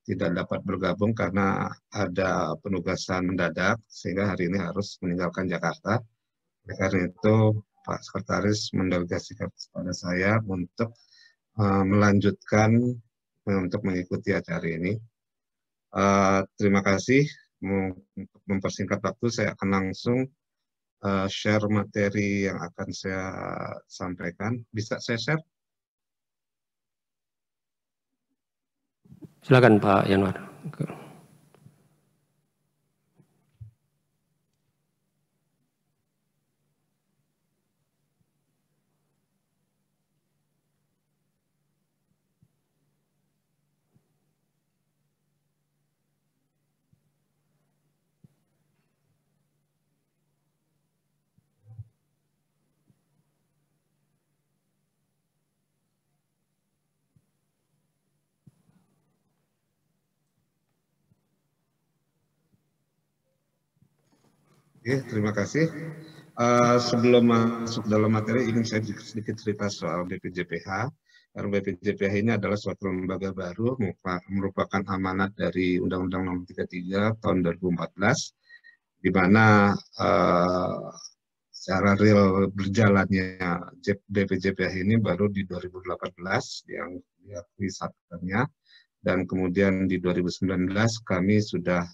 tidak dapat bergabung karena ada penugasan mendadak sehingga hari ini harus meninggalkan Jakarta. Oleh karena itu Pak Sekretaris mendelegasikan kepada saya untuk melanjutkan untuk mengikuti acara ini. Terima kasih. Untuk mempersingkat waktu, saya akan langsung share materi yang akan saya sampaikan. Bisa saya share? Silakan Pak Yanwar. Oke, terima kasih. Sebelum masuk dalam materi, ingin saya sedikit cerita soal BPJPH. Karena BPJPH ini adalah suatu lembaga baru, merupakan amanat dari Undang-Undang Nomor 33 Tahun 2014, di mana secara real berjalannya BPJPH ini baru di 2018 yang diakui satkernya, dan kemudian di 2019 kami sudah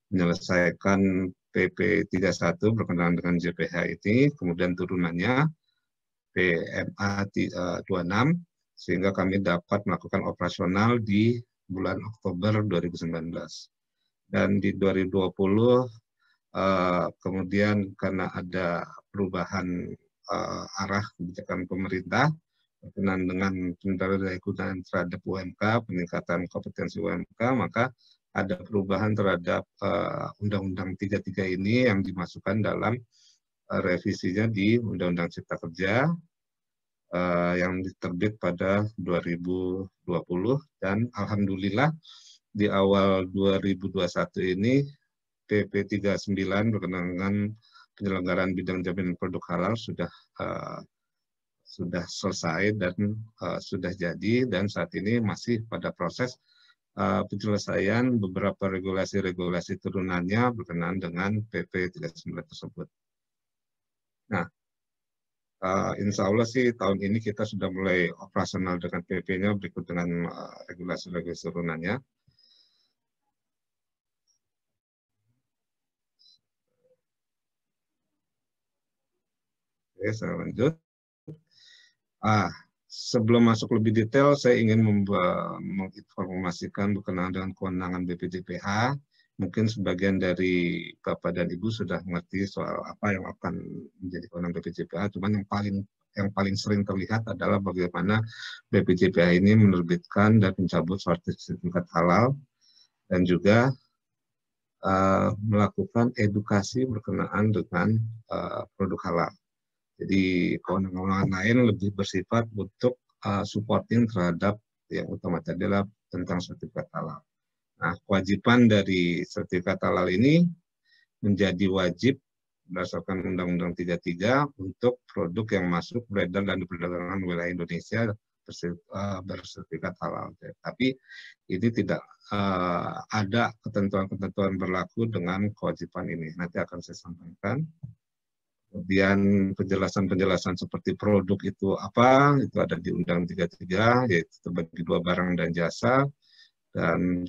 menyelesaikan PP 31 berkenaan dengan JPH ini, kemudian turunannya PMA 26, sehingga kami dapat melakukan operasional di bulan Oktober 2019. Dan di 2020 kemudian karena ada perubahan arah kebijakan pemerintah berkenaan dengan pendaraan terhadap UMK, peningkatan kompetensi UMK, maka ada perubahan terhadap Undang-Undang 33 ini yang dimasukkan dalam revisinya di Undang-Undang Cipta Kerja yang diterbit pada 2020, dan alhamdulillah di awal 2021 ini PP 39 berkenaan dengan penyelenggaraan bidang jaminan produk halal sudah selesai dan sudah jadi, dan saat ini masih pada proses penyelesaian beberapa regulasi-regulasi turunannya berkenaan dengan PP 39 tersebut. Nah, insya Allah sih tahun ini kita sudah mulai operasional dengan PP-nya berikut dengan regulasi-regulasi turunannya. Oke, saya lanjut. Sebelum masuk lebih detail, saya ingin menginformasikan berkenaan dengan kewenangan BPJPH. Mungkin sebagian dari Bapak dan Ibu sudah mengerti soal apa yang akan menjadi kewenangan BPJPH, cuman yang paling sering terlihat adalah bagaimana BPJPH ini menerbitkan dan mencabut sertifikat halal, dan juga melakukan edukasi berkenaan dengan produk halal. Jadi kewenangan lain lebih bersifat untuk supporting terhadap yang utama adalah tentang sertifikat halal. Nah, kewajiban dari sertifikat halal ini menjadi wajib berdasarkan Undang-Undang 33 untuk produk yang masuk beredar dan diperdagangkan wilayah Indonesia bersertifikat halal. Tapi ini tidak ada ketentuan-ketentuan berlaku dengan kewajiban ini. Nanti akan saya sampaikan. Kemudian penjelasan-penjelasan seperti produk itu apa, itu ada di Undang-Undang 33, yaitu terbagi dua barang dan jasa, dan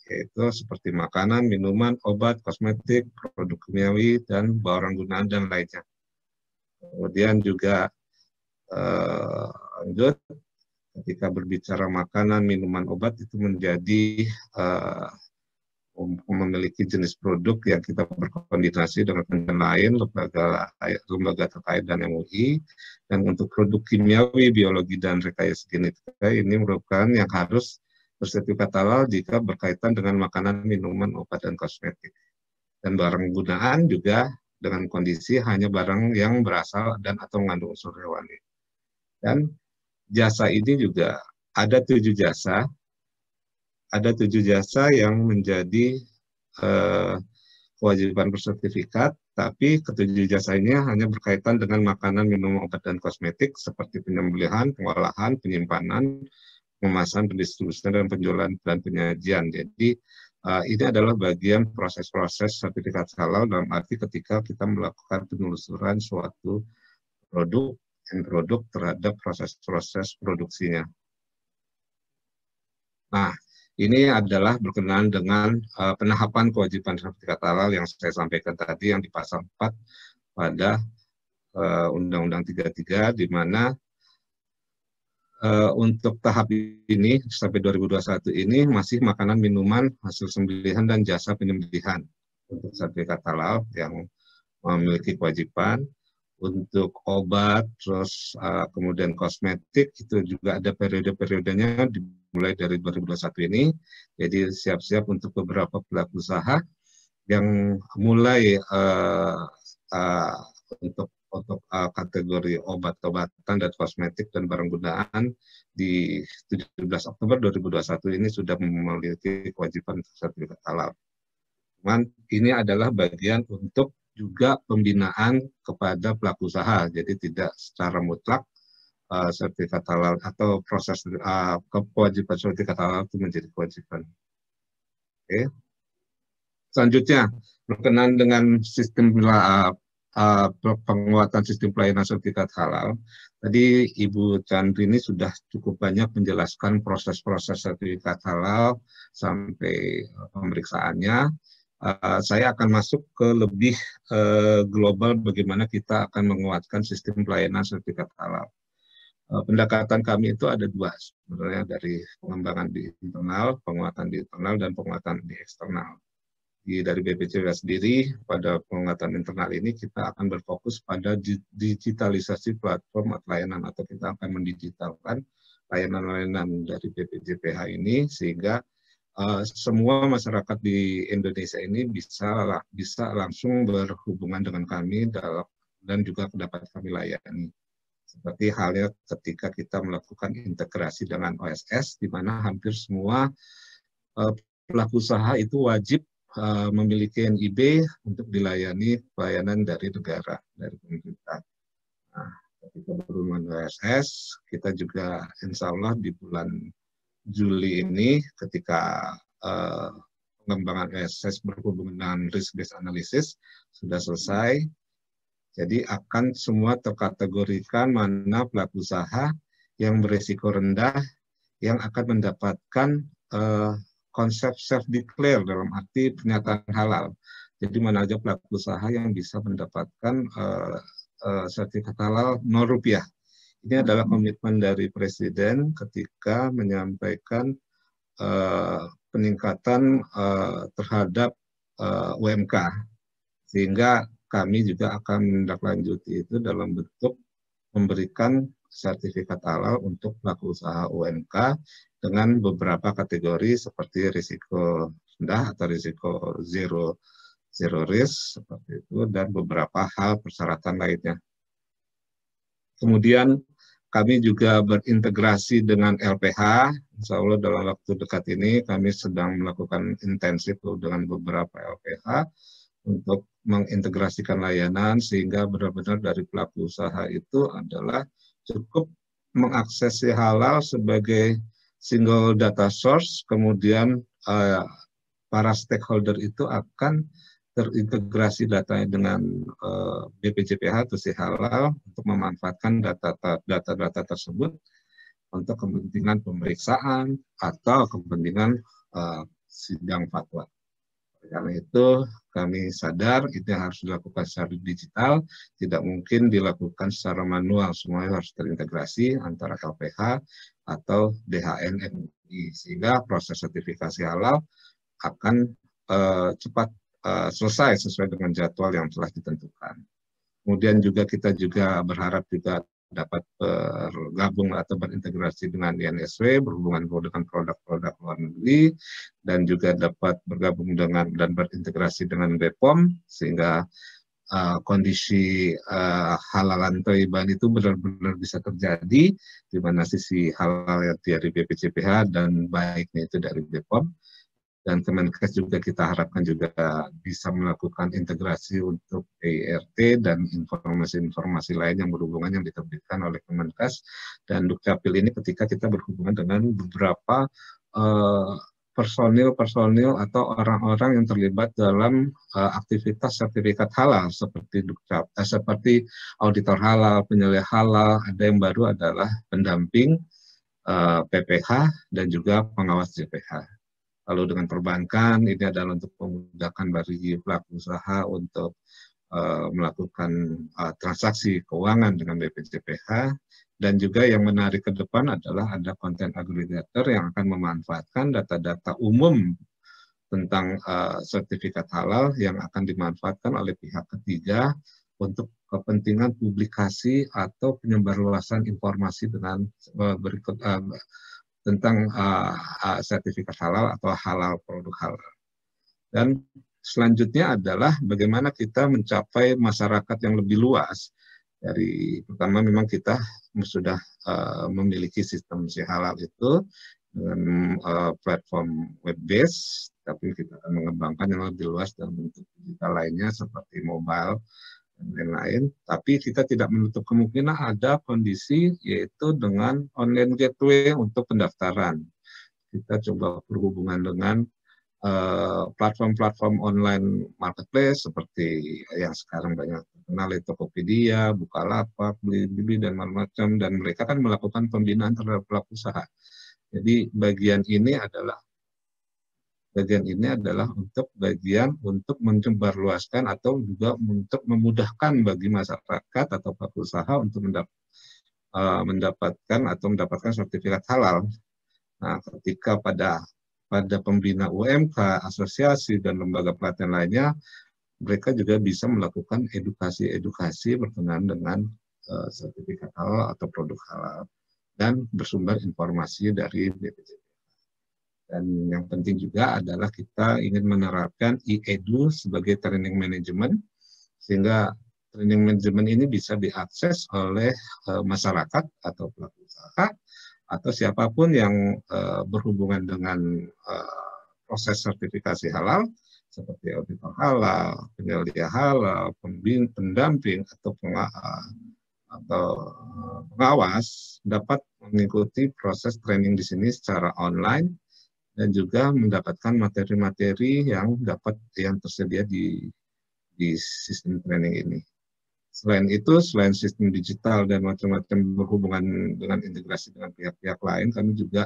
yaitu seperti makanan, minuman, obat, kosmetik, produk kimiawi, dan barang gunaan dan lainnya. Kemudian juga lanjut, ketika berbicara makanan, minuman, obat itu menjadi memiliki jenis produk yang kita berkoordinasi dengan kementerian lain, lembaga terkait dan MUI. Dan untuk produk kimiawi, biologi, dan rekayasa genetika ini merupakan yang harus bersertifikat halal jika berkaitan dengan makanan, minuman, obat, dan kosmetik. Dan barang gunaan juga dengan kondisi hanya barang yang berasal dan atau mengandung unsur hewani. Dan jasa ini juga ada 7 jasa. Ada 7 jasa yang menjadi kewajiban bersertifikat, tapi ketujuh jasa ini hanya berkaitan dengan makanan, minuman, obat, dan kosmetik seperti penyembelihan, pengolahan, penyimpanan, pemasaran, pendistribusian, dan penjualan dan penyajian. Jadi Ini adalah bagian proses-proses sertifikat halal dalam arti ketika kita melakukan penelusuran suatu produk terhadap proses-proses produksinya. Nah, ini adalah berkenaan dengan penahapan kewajiban sertifikat halal yang saya sampaikan tadi yang di pasal 4 pada Undang-Undang 33, di mana untuk tahap ini sampai 2021 ini masih makanan, minuman, hasil sembelihan dan jasa penyembelihan untuk sertifikat halal yang memiliki kewajiban. Untuk obat, terus kemudian kosmetik itu juga ada periode-periodenya dimulai dari 2021 ini. Jadi siap-siap untuk beberapa pelaku usaha yang mulai untuk kategori obat-obatan dan kosmetik dan barang gunaan di 17 Oktober 2021 ini sudah memiliki kewajiban sertifikat halal. Cuman ini adalah bagian untuk juga pembinaan kepada pelaku usaha, jadi tidak secara mutlak sertifikat halal atau proses kewajiban sertifikat halal itu menjadi kewajiban. Oke. Selanjutnya berkenaan dengan sistem penguatan sistem pelayanan sertifikat halal. Tadi Ibu Chandrini sudah cukup banyak menjelaskan proses-proses sertifikat halal sampai pemeriksaannya. Saya akan masuk ke lebih global bagaimana kita akan menguatkan sistem pelayanan sertifikat halal. Pendekatan kami itu ada dua sebenarnya, dari pengembangan di internal, penguatan di internal, dan penguatan di eksternal. Dari BPJPH sendiri pada penguatan internal ini kita akan berfokus pada digitalisasi platform layanan, atau kita akan mendigitalkan layanan-layanan dari BPJPH ini sehingga semua masyarakat di Indonesia ini bisa langsung berhubungan dengan kami dan juga dapat kami layani. Seperti halnya ketika kita melakukan integrasi dengan OSS, di mana hampir semua pelaku usaha itu wajib memiliki NIB untuk dilayani pelayanan dari negara, dari pemerintah. Nah, ketika berhubungan OSS, kita juga insya Allah di bulan Juli ini ketika pengembangan OSS berhubungan dengan risk-based analysis sudah selesai, jadi akan semua terkategorikan mana pelaku usaha yang berisiko rendah yang akan mendapatkan konsep self-declare dalam arti pernyataan halal. Jadi mana aja pelaku usaha yang bisa mendapatkan sertifikat halal Rp0. Ini adalah komitmen dari Presiden ketika menyampaikan peningkatan terhadap UMK. Sehingga kami juga akan menindaklanjuti itu dalam bentuk memberikan sertifikat halal untuk pelaku usaha UMK dengan beberapa kategori seperti risiko rendah atau risiko zero risk seperti itu, dan beberapa hal persyaratan lainnya. Kemudian kami juga berintegrasi dengan LPH. Insya Allah dalam waktu dekat ini kami sedang melakukan intensif dengan beberapa LPH untuk mengintegrasikan layanan sehingga benar-benar dari pelaku usaha itu adalah cukup mengakses halal sebagai single data source, kemudian para stakeholder itu akan terintegrasi datanya dengan BPJPH atau Halal untuk memanfaatkan data-data tersebut untuk kepentingan pemeriksaan atau kepentingan sidang fatwa. Karena itu kami sadar itu harus dilakukan secara digital, tidak mungkin dilakukan secara manual, semuanya harus terintegrasi antara LPH atau DHN MUI, sehingga proses sertifikasi halal akan cepat selesai sesuai dengan jadwal yang telah ditentukan. Kemudian juga kita juga berharap juga dapat bergabung atau berintegrasi dengan INSW berhubungan dengan produk-produk luar negeri, dan juga dapat bergabung dengan dan berintegrasi dengan BPOM sehingga kondisi halalan thayyiban itu benar-benar bisa terjadi, di mana sisi halal dari BPJPH dan baiknya itu dari BPOM. Dan Kemenkes juga kita harapkan juga bisa melakukan integrasi untuk EIRT dan informasi-informasi lain yang berhubungan yang diterbitkan oleh Kemenkes dan Dukcapil ini ketika kita berhubungan dengan beberapa personil atau orang-orang yang terlibat dalam aktivitas sertifikat halal seperti Dukcap, seperti auditor halal, penyelia halal, ada yang baru adalah pendamping PPH dan juga pengawas JPH. Lalu dengan perbankan ini adalah untuk memudahkan bagi pelaku usaha untuk melakukan transaksi keuangan dengan BPJPH. Dan juga yang menarik ke depan adalah ada content aggregator yang akan memanfaatkan data-data umum tentang sertifikat halal yang akan dimanfaatkan oleh pihak ketiga untuk kepentingan publikasi atau penyebarluasan informasi dengan berikut tentang sertifikat halal atau halal produk halal. Dan selanjutnya adalah bagaimana kita mencapai masyarakat yang lebih luas. Pertama memang kita sudah memiliki sistem si halal itu dengan platform web based, tapi kita akan mengembangkan yang lebih luas dalam bentuk digital lainnya seperti mobile dan lain-lain. Tapi kita tidak menutup kemungkinan ada kondisi yaitu dengan online gateway untuk pendaftaran. Kita coba berhubungan dengan platform-platform online marketplace seperti yang sekarang banyak terkenal, Tokopedia, Bukalapak, Blibli dan macam-macam, dan mereka kan melakukan pembinaan terhadap pelaku usaha. Jadi bagian ini adalah untuk menyebarluaskan atau juga untuk memudahkan bagi masyarakat atau pelaku usaha untuk mendapatkan sertifikat halal. Nah, ketika pada pembina UMK, asosiasi, dan lembaga pelatihan lainnya, mereka juga bisa melakukan edukasi berkenaan dengan sertifikat halal atau produk halal dan bersumber informasi dari BPJPH. Dan yang penting juga adalah kita ingin menerapkan e-edu sebagai training management, sehingga training management ini bisa diakses oleh masyarakat atau pelaku usaha atau siapapun yang berhubungan dengan proses sertifikasi halal, seperti auditor halal, penyelia halal, pendamping, atau pengawas, dapat mengikuti proses training di sini secara online, dan juga mendapatkan materi-materi yang tersedia di sistem training ini. Selain itu, selain sistem digital dan macam-macam berhubungan dengan integrasi dengan pihak-pihak lain, kami juga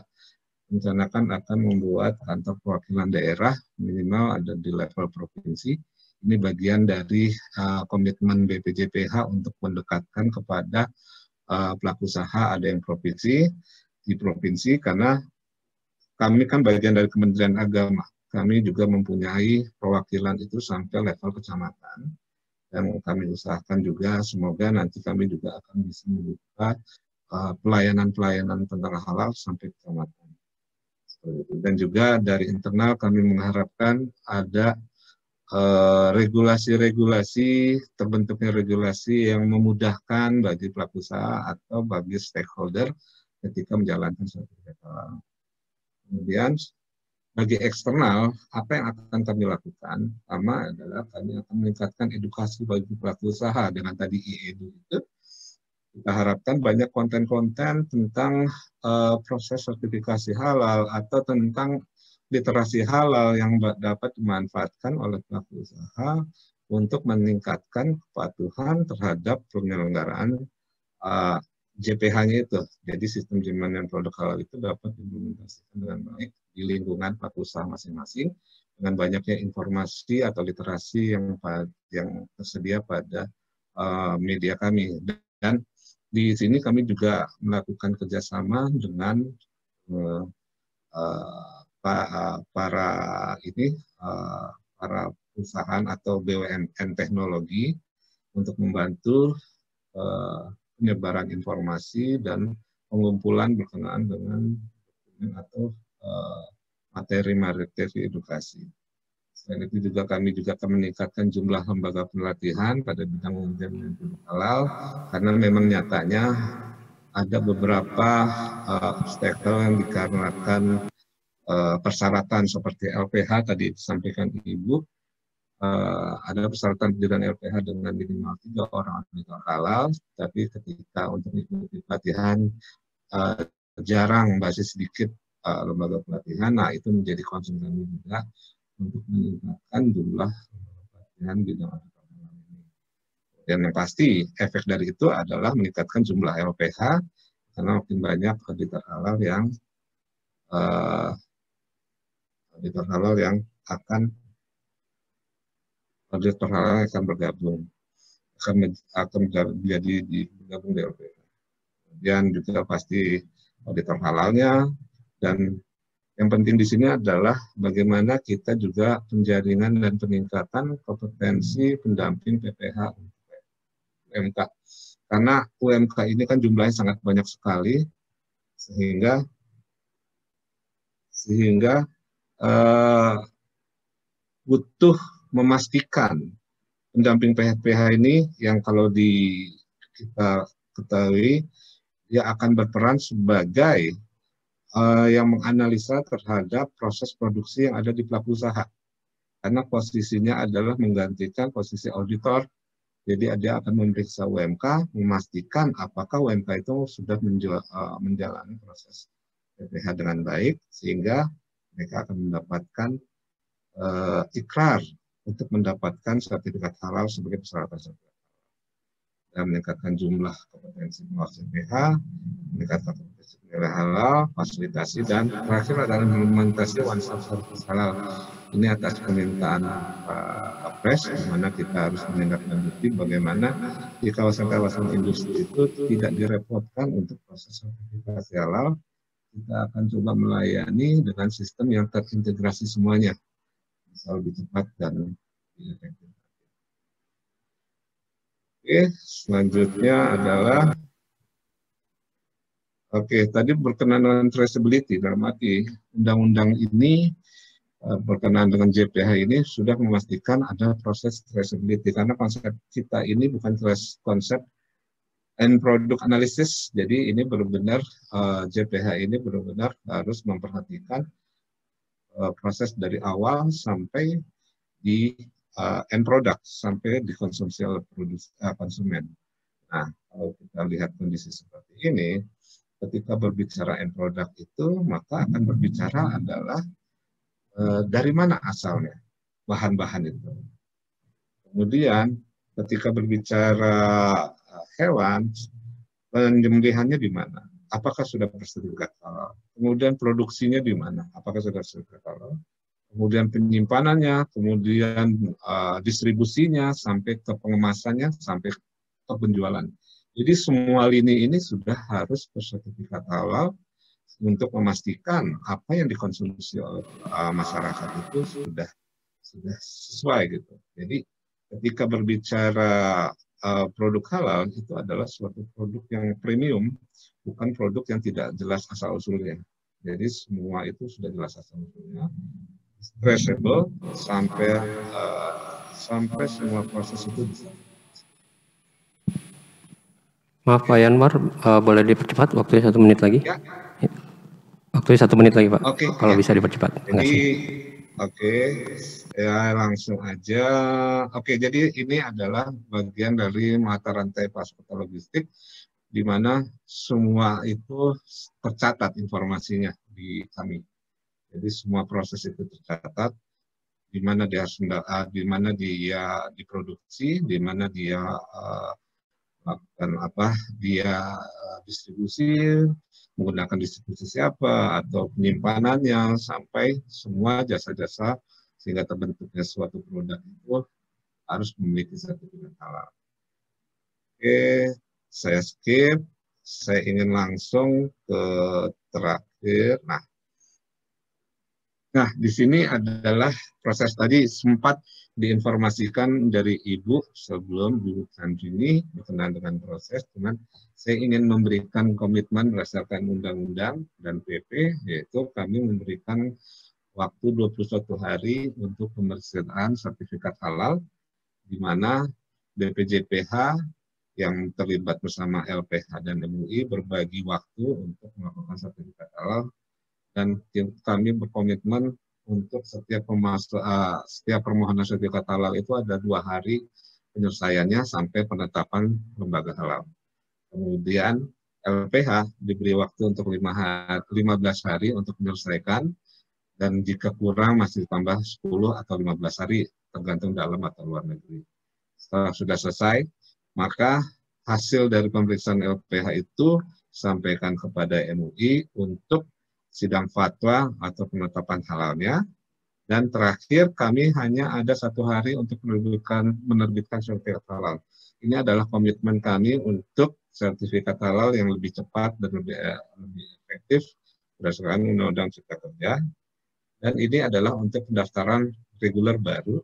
rencanakan akan membuat kantor perwakilan daerah minimal ada di level provinsi. Ini bagian dari komitmen BPJPH untuk mendekatkan kepada pelaku usaha ada yang di provinsi, karena kami kan bagian dari Kementerian Agama. Kami juga mempunyai perwakilan itu sampai level kecamatan. Dan kami usahakan juga semoga nanti kami juga akan bisa membuka pelayanan-pelayanan tentang halal sampai kecamatan. Dan juga dari internal kami mengharapkan ada regulasi-regulasi, terbentuknya regulasi yang memudahkan bagi pelaku usaha atau bagi stakeholder ketika menjalankan sertifikat halal. Kemudian bagi eksternal, apa yang akan kami lakukan? Pertama adalah kami akan meningkatkan edukasi bagi pelaku usaha dengan tadi e-edu itu. Kita harapkan banyak konten-konten tentang proses sertifikasi halal atau tentang literasi halal yang dapat dimanfaatkan oleh pelaku usaha untuk meningkatkan kepatuhan terhadap penyelenggaraan JPH-nya itu. Jadi sistem jaminan produk halal itu dapat diimplementasikan dengan baik di lingkungan pelaku usaha masing-masing dengan banyaknya informasi atau literasi yang tersedia pada media kami. Dan di sini kami juga melakukan kerjasama dengan para perusahaan atau BUMN teknologi untuk membantu penyebaran informasi dan pengumpulan berkenaan dengan dokumen atau materi-materi edukasi. Selain itu juga kami juga akan meningkatkan jumlah lembaga pelatihan pada bidang jaminan produk halal, karena memang nyatanya ada beberapa obstacle yang dikarenakan persyaratan seperti LPH tadi disampaikan Ibu. Ada persyaratan pendirian LPH dengan minimal 3 orang auditor halal, tapi ketika untuk mengikuti pelatihan jarang, masih sedikit lembaga pelatihan. Nah, itu menjadi concern kami juga untuk meningkatkan jumlah pelatihan bidang auditor halal ini. Dan yang pasti efek dari itu adalah meningkatkan jumlah LPH karena makin banyak auditor halal yang akan bergabung, akan menjadi bergabung di LPH. Kemudian juga pasti auditor halalnya, dan yang penting di sini adalah bagaimana kita juga penjaringan dan peningkatan kompetensi pendamping PPH UMK. Karena UMK ini kan jumlahnya sangat banyak sekali, sehingga butuh memastikan pendamping PPH ini yang kalau kita ketahui dia akan berperan sebagai yang menganalisa terhadap proses produksi yang ada di pelaku usaha. Karena posisinya adalah menggantikan posisi auditor. Jadi dia akan memeriksa UMK, memastikan apakah UMK itu sudah menjalani proses PPH dengan baik, sehingga mereka akan mendapatkan ikrar untuk mendapatkan sertifikat halal sebagai persyaratan sertifikat halal. Dan meningkatkan jumlah kompetensi pengawas PPH, meningkatkan kompetensi penilai halal, fasilitasi, dan terakhir adalah implementasi one stop service halal. Ini atas permintaan Pak Kapres, di mana kita harus menindaklanjuti bagaimana di kawasan-kawasan industri itu tidak direpotkan untuk proses sertifikasi halal. Kita akan coba melayani dengan sistem yang terintegrasi semuanya, bisa lebih cepat dan lebih efektif. Oke, selanjutnya adalah tadi berkenaan dengan traceability, dalam arti undang-undang ini berkenaan dengan JPH ini sudah memastikan ada proses traceability, karena konsep kita ini bukan konsep end product analysis. Jadi ini benar-benar JPH ini benar-benar harus memperhatikan proses dari awal sampai di end product, sampai dikonsumsi oleh konsumen. Nah, kalau kita lihat kondisi seperti ini, ketika berbicara end product itu, maka akan berbicara adalah dari mana asalnya bahan-bahan itu. Kemudian ketika berbicara hewan, penyembelihannya di mana? Apakah sudah bersertifikat halal? Kemudian produksinya di mana? Apakah sudah bersertifikat halal? Kemudian penyimpanannya, kemudian distribusinya, sampai ke pengemasannya, sampai ke penjualan. Jadi semua lini ini sudah harus bersertifikat halal untuk memastikan apa yang dikonsumsi oleh masyarakat itu sudah sesuai gitu. Jadi ketika berbicara produk halal itu adalah suatu produk yang premium, bukan produk yang tidak jelas asal usulnya. Jadi semua itu sudah jelas asal usulnya, traceable sampai semua proses itu bisa. Maaf Pak Yanwar, boleh dipercepat waktunya 1 menit lagi? Ya. Waktunya 1 menit lagi Pak, kalau ya. bisa dipercepat. Jadi, ya langsung aja. Jadi ini adalah bagian dari mata rantai pasokan logistik, di mana semua itu tercatat informasinya di kami. Jadi semua proses itu tercatat, di mana dia diproduksi, di mana dia dia distribusi, menggunakan distribusi siapa, atau penyimpanannya, sampai semua jasa-jasa sehingga terbentuknya suatu produk itu harus memiliki sertifikat halal. Saya skip, saya ingin langsung ke terakhir. Nah, di sini adalah proses tadi sempat diinformasikan dari Ibu sebelum Ibu Sandrini berkenaan dengan proses, cuman saya ingin memberikan komitmen berdasarkan undang-undang dan PP, yaitu kami memberikan waktu 21 hari untuk pemeriksaan sertifikat halal, di mana BPJPH yang terlibat bersama LPH dan MUI berbagi waktu untuk melakukan sertifikat halal. Dan kami berkomitmen untuk setiap permohonan sertifikat halal itu ada 2 hari penyelesaiannya sampai penetapan lembaga halal. Kemudian LPH diberi waktu untuk 15 hari untuk menyelesaikan, dan jika kurang masih ditambah 10 atau 15 hari tergantung dalam atau luar negeri. Setelah sudah selesai, maka hasil dari pemeriksaan LPH itu sampaikan kepada MUI untuk sidang fatwa atau penetapan halalnya. Dan terakhir, kami hanya ada 1 hari untuk menerbitkan sertifikat halal. Ini adalah komitmen kami untuk sertifikat halal yang lebih cepat dan lebih efektif berdasarkan Undang-Undang Cipta Kerja. Dan ini adalah untuk pendaftaran reguler baru.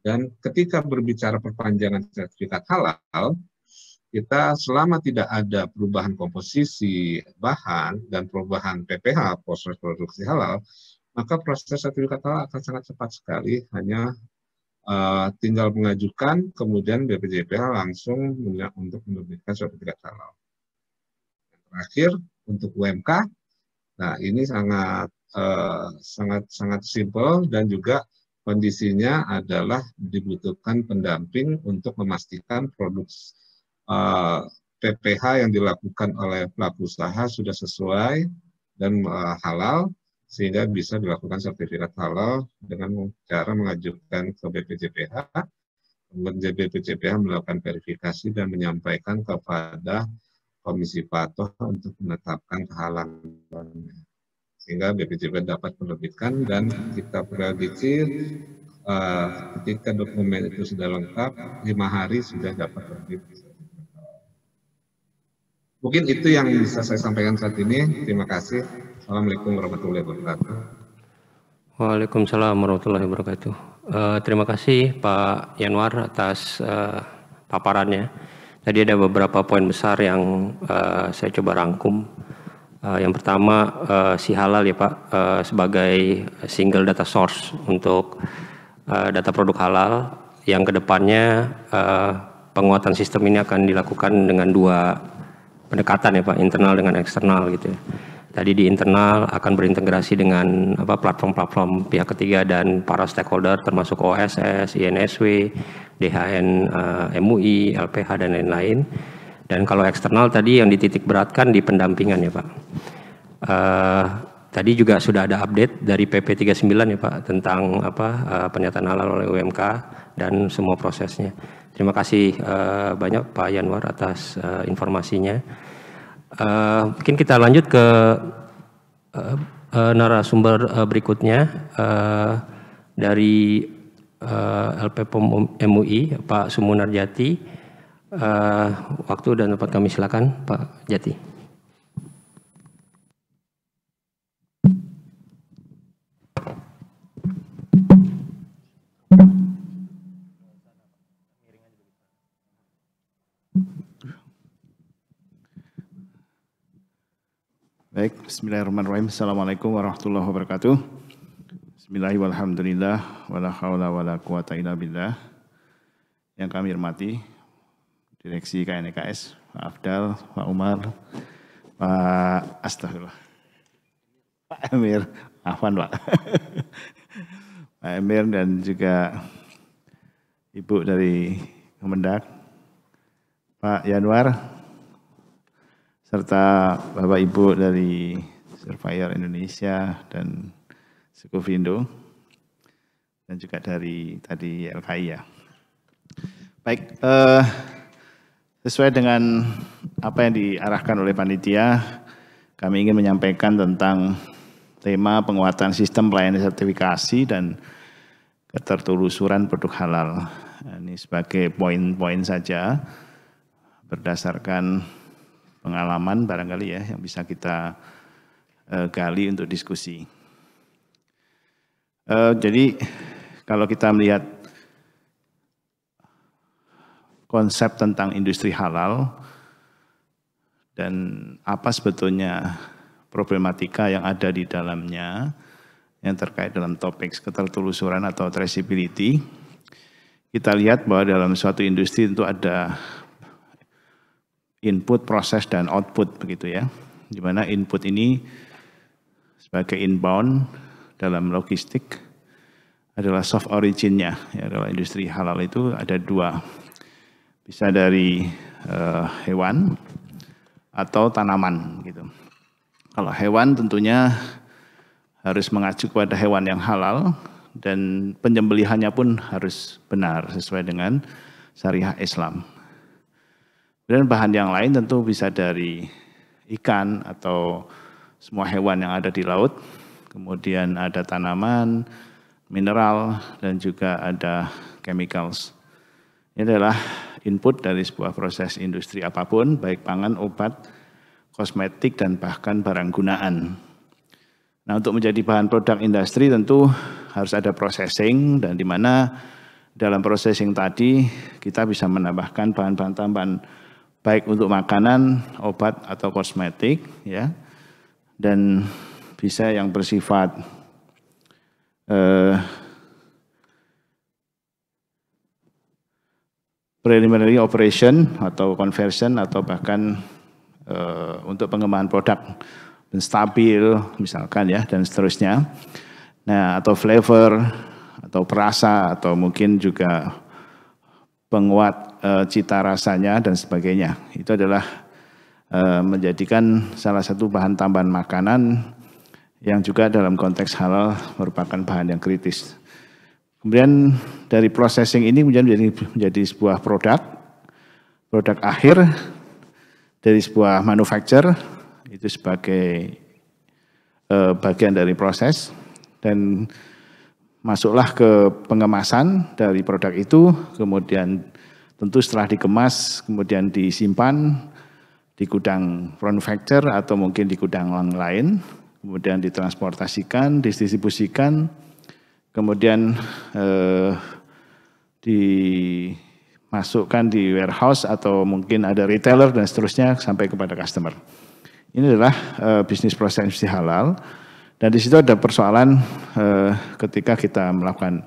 Dan ketika berbicara perpanjangan sertifikat halal, kita selama tidak ada perubahan komposisi bahan dan perubahan PPH, proses produksi halal, maka proses sertifikat halal akan sangat cepat sekali, hanya tinggal mengajukan, kemudian BPJPH langsung untuk menerbitkan sertifikat halal. Terakhir, untuk UMK, nah ini sangat simpel, dan juga kondisinya adalah dibutuhkan pendamping untuk memastikan produk PPH yang dilakukan oleh pelaku usaha sudah sesuai dan halal, sehingga bisa dilakukan sertifikat halal dengan cara mengajukan ke BPJPH. Kemudian BPJPH melakukan verifikasi dan menyampaikan kepada Komisi Patuh untuk menetapkan kehalalannya. Sehingga BPJPH dapat menerbitkan, dan kita prediksi ketika dokumen itu sudah lengkap, 5 hari sudah dapat terbit. Mungkin itu yang bisa saya sampaikan saat ini. Terima kasih. Assalamualaikum warahmatullahi wabarakatuh. Waalaikumsalam warahmatullahi wabarakatuh. Terima kasih Pak Yanwar atas paparannya. Tadi ada beberapa poin besar yang saya coba rangkum. Yang pertama, si halal ya Pak, sebagai single data source untuk data produk halal, yang kedepannya penguatan sistem ini akan dilakukan dengan 2 pendekatan ya Pak, internal dengan eksternal gitu ya. Tadi di internal akan berintegrasi dengan platform-platform pihak ketiga dan para stakeholder termasuk OSS, INSW, DHN, MUI, LPH dan lain-lain. Dan kalau eksternal tadi yang dititik beratkan di pendampingan ya Pak. Tadi juga sudah ada update dari PP 39 ya Pak tentang pernyataan halal oleh UMK dan semua prosesnya. Terima kasih banyak Pak Yanwar atas informasinya. Mungkin kita lanjut ke narasumber berikutnya dari LPPOM MUI, Pak Sumunarjati. Waktu dan tempat kami silakan, Pak Jati. Baik, bismillahirrahmanirrahim. Assalamualaikum warahmatullahi wabarakatuh. Bismillahirrahmanirrahim. Walhamdulillah, wala haula wala quwata illa billah. Yang kami hormati Direksi KNEKS, Pak Afdal, Pak Umar, Pak Astagfirullah, Pak Emir, Afwan Pak, Pak Emir dan juga Ibu dari Kemendak, Pak Yanwar, serta Bapak Ibu dari Surveyor Indonesia dan Sekufindo, dan juga dari tadi LKI ya. Baik, sesuai dengan apa yang diarahkan oleh panitia, kami ingin menyampaikan tentang tema penguatan sistem pelayanan sertifikasi dan ketertelusuran produk halal. Ini sebagai poin-poin saja berdasarkan pengalaman barangkali ya yang bisa kita gali untuk diskusi. Jadi kalau kita melihat konsep tentang industri halal dan apa sebetulnya problematika yang ada di dalamnya yang terkait dalam topik ketertelusuran atau traceability, kita lihat bahwa dalam suatu industri itu ada input, proses, dan output begitu ya. Di mana input ini sebagai inbound dalam logistik adalah soft originnya. Ya, kalau industri halal itu ada 2. Bisa dari hewan atau tanaman gitu. Kalau hewan tentunya harus mengacu kepada hewan yang halal dan penyembelihannya pun harus benar sesuai dengan syariah Islam. Dan bahan yang lain tentu bisa dari ikan atau semua hewan yang ada di laut, kemudian ada tanaman, mineral, dan juga ada chemicals. Ini adalah input dari sebuah proses industri apapun, baik pangan, obat, kosmetik, dan bahkan barang gunaan. Nah, untuk menjadi bahan produk industri tentu harus ada processing, dan di mana dalam processing tadi kita bisa menambahkan bahan-bahan tambahan baik untuk makanan, obat atau kosmetik, ya, dan bisa yang bersifat preliminary operation atau conversion atau bahkan untuk pengembangan produk stabil misalkan ya dan seterusnya. Nah, atau flavor atau perasa atau mungkin juga penguat cita rasanya dan sebagainya. Itu adalah menjadikan salah satu bahan tambahan makanan yang juga dalam konteks halal merupakan bahan yang kritis. Kemudian dari processing ini menjadi sebuah produk akhir dari sebuah manufacture itu sebagai bagian dari proses dan masuklah ke pengemasan dari produk itu, kemudian tentu setelah dikemas, kemudian disimpan di gudang manufacture atau mungkin di gudang lain, kemudian ditransportasikan, didistribusikan, kemudian dimasukkan di warehouse atau mungkin ada retailer dan seterusnya sampai kepada customer. Ini adalah bisnis proses industri halal. Dan di situ ada persoalan ketika kita melakukan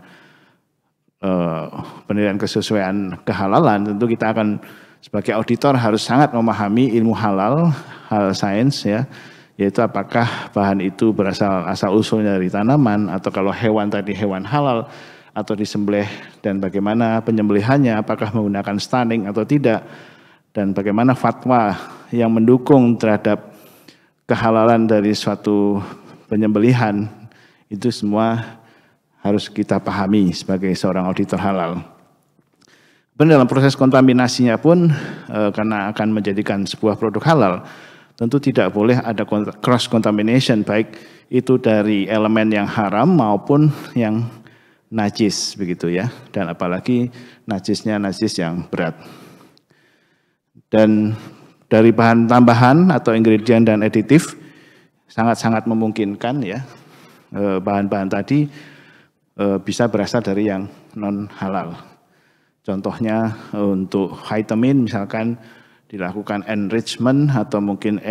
penilaian kesesuaian kehalalan, tentu kita akan sebagai auditor harus sangat memahami ilmu halal, hal sains ya, yaitu apakah bahan itu berasal asal usulnya dari tanaman atau kalau hewan tadi hewan halal atau disembelih dan bagaimana penyembelihannya, apakah menggunakan stunning atau tidak, dan bagaimana fatwa yang mendukung terhadap kehalalan dari suatu penyembelihan, itu semua harus kita pahami sebagai seorang auditor halal. Dan dalam proses kontaminasinya pun karena akan menjadikan sebuah produk halal, tentu tidak boleh ada cross contamination baik itu dari elemen yang haram maupun yang najis begitu ya, dan apalagi najisnya najis yang berat. Dan dari bahan tambahan atau ingredient dan aditif sangat-sangat memungkinkan ya bahan-bahan tadi bisa berasal dari yang non halal. Contohnya untuk vitamin misalkan dilakukan enrichment atau mungkin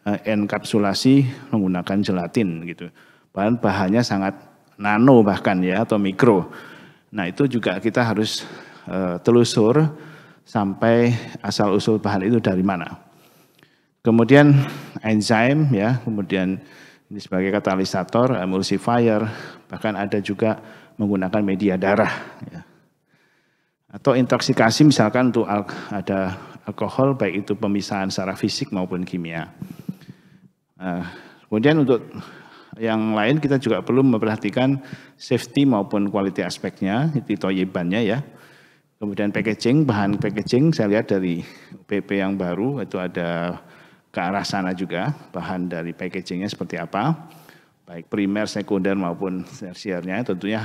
enkapsulasi menggunakan gelatin gitu. Bahan-bahannya sangat nano bahkan ya atau mikro. Nah, itu juga kita harus telusur sampai asal usul bahan itu dari mana. Kemudian enzim ya, kemudian ini sebagai katalisator, emulsifier, bahkan ada juga menggunakan media darah ya. Atau intoksikasi misalkan untuk ada alkohol baik itu pemisahan secara fisik maupun kimia. Kemudian untuk yang lain kita juga perlu memperhatikan safety maupun quality aspeknya, itu toyibannya ya. Kemudian packaging, bahan packaging saya lihat dari PP yang baru itu ada ke arah sana juga, bahan dari packagingnya seperti apa, baik primer, sekunder maupun tersiernya, tentunya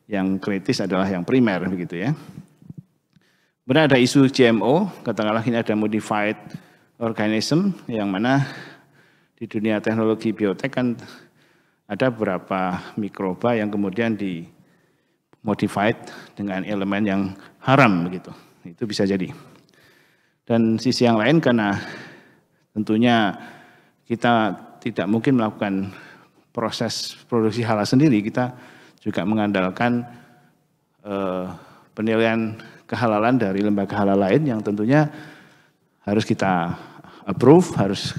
yang kritis adalah yang primer begitu ya. Kemudian ada isu GMO, katakanlah ini ada modified organism, yang mana di dunia teknologi biotek kan ada beberapa mikroba yang kemudian dimodified dengan elemen yang haram begitu, itu bisa jadi. Dan sisi yang lain karena tentunya kita tidak mungkin melakukan proses produksi halal sendiri, kita juga mengandalkan penilaian kehalalan dari lembaga halal lain yang tentunya harus kita approve, harus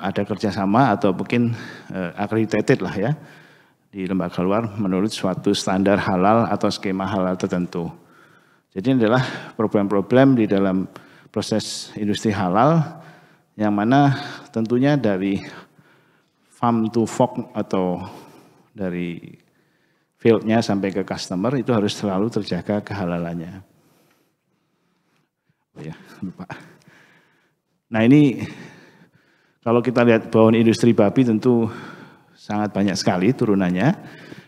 ada kerjasama atau mungkin accredited lah ya di lembaga luar menurut suatu standar halal atau skema halal tertentu. Jadi ini adalah problem-problem di dalam proses industri halal, yang mana tentunya dari farm to fork atau dari fieldnya sampai ke customer itu harus selalu terjaga kehalalannya. Oh ya, lupa. Nah ini kalau kita lihat bawaan industri babi tentu sangat banyak sekali turunannya,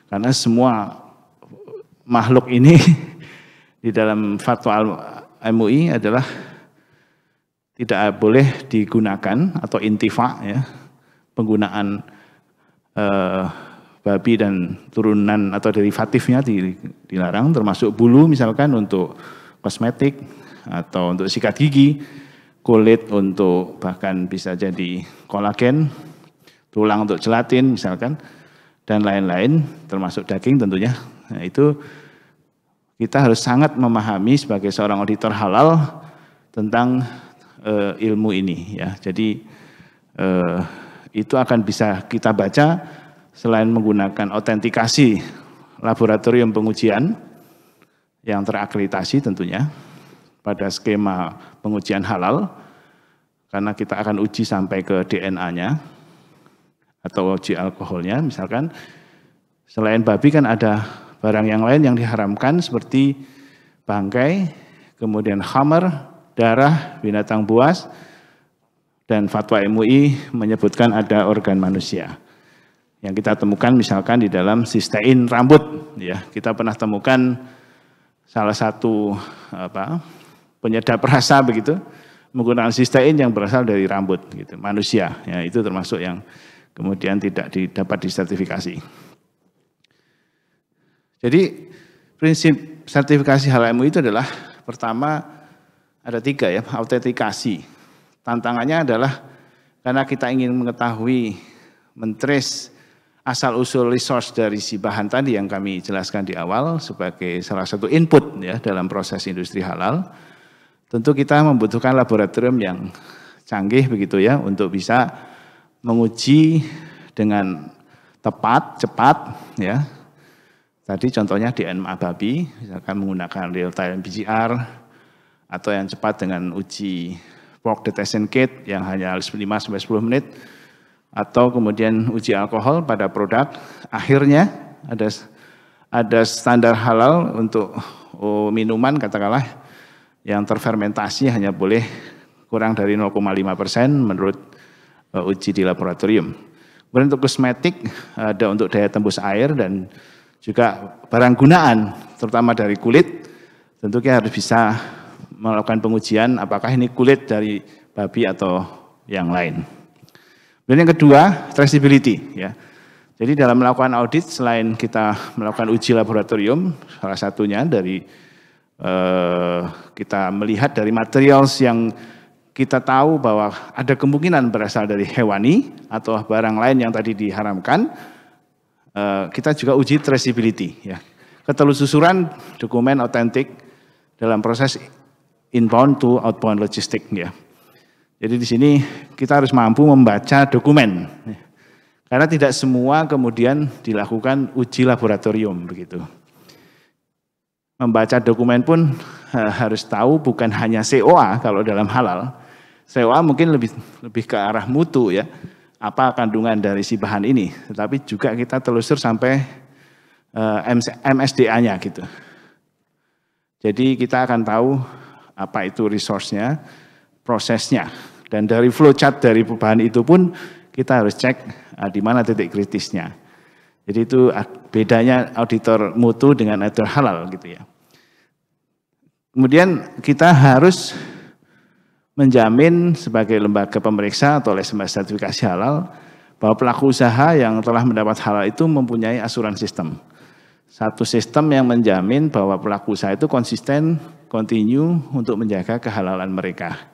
karena semua makhluk ini di dalam fatwa MUI adalah tidak boleh digunakan atau intifa, ya, penggunaan babi dan turunan atau derivatifnya dilarang, termasuk bulu misalkan untuk kosmetik atau untuk sikat gigi, kulit untuk bahkan bisa jadi kolagen, tulang untuk gelatin misalkan, dan lain-lain termasuk daging tentunya. Nah, itu kita harus sangat memahami sebagai seorang auditor halal tentang ilmu ini, ya. Jadi itu akan bisa kita baca selain menggunakan autentikasi laboratorium pengujian yang terakreditasi tentunya pada skema pengujian halal, karena kita akan uji sampai ke DNA-nya atau uji alkoholnya misalkan. Selain babi kan ada barang yang lain yang diharamkan seperti bangkai, kemudian khamar, darah, binatang buas, dan fatwa MUI menyebutkan ada organ manusia yang kita temukan misalkan di dalam sistein rambut, ya. Kita pernah temukan salah satu penyedap rasa begitu menggunakan sistein yang berasal dari rambut gitu, manusia, ya. Itu termasuk yang kemudian tidak dapat disertifikasi. Jadi prinsip sertifikasi halal MUI itu adalah pertama ada 3, ya, autentikasi. Tantangannya adalah karena kita ingin mengetahui, mentrace asal-usul resource dari si bahan tadi yang kami jelaskan di awal sebagai salah satu input, ya, dalam proses industri halal. Tentu kita membutuhkan laboratorium yang canggih begitu, ya, untuk bisa menguji dengan tepat, cepat, ya. Tadi contohnya DNA babi, misalkan menggunakan real time PCR, atau yang cepat dengan uji pork detection kit yang hanya 5-10 menit, atau kemudian uji alkohol pada produk. Akhirnya ada standar halal untuk minuman katakanlah yang terfermentasi hanya boleh kurang dari 0,5% menurut uji di laboratorium. Kemudian untuk kosmetik ada untuk daya tembus air dan juga barang gunaan terutama dari kulit, tentu kita harus bisa melakukan pengujian apakah ini kulit dari babi atau yang lain. Dan yang kedua, traceability, ya. Jadi dalam melakukan audit selain kita melakukan uji laboratorium, salah satunya dari kita melihat dari materials yang kita tahu bahwa ada kemungkinan berasal dari hewani atau barang lain yang tadi diharamkan, kita juga uji traceability, ya. Ketelusuran dokumen otentik dalam proses inbound to outbound logistik, ya. Jadi di sini kita harus mampu membaca dokumen, ya. Karena tidak semua kemudian dilakukan uji laboratorium begitu. Membaca dokumen pun harus tahu bukan hanya COA kalau dalam halal. COA mungkin lebih ke arah mutu, ya. Apa kandungan dari si bahan ini, tetapi juga kita telusur sampai MSDA-nya gitu. Jadi kita akan tahu apa itu resource-nya, prosesnya, dan dari flowchart dari bahan itu pun kita harus cek di mana titik kritisnya. Jadi itu bedanya auditor mutu dengan auditor halal gitu, ya. Kemudian kita harus menjamin sebagai lembaga pemeriksa atau oleh sertifikasi halal bahwa pelaku usaha yang telah mendapat halal itu mempunyai asuransi sistem. Satu sistem yang menjamin bahwa pelaku usaha itu konsisten, continue untuk menjaga kehalalan mereka.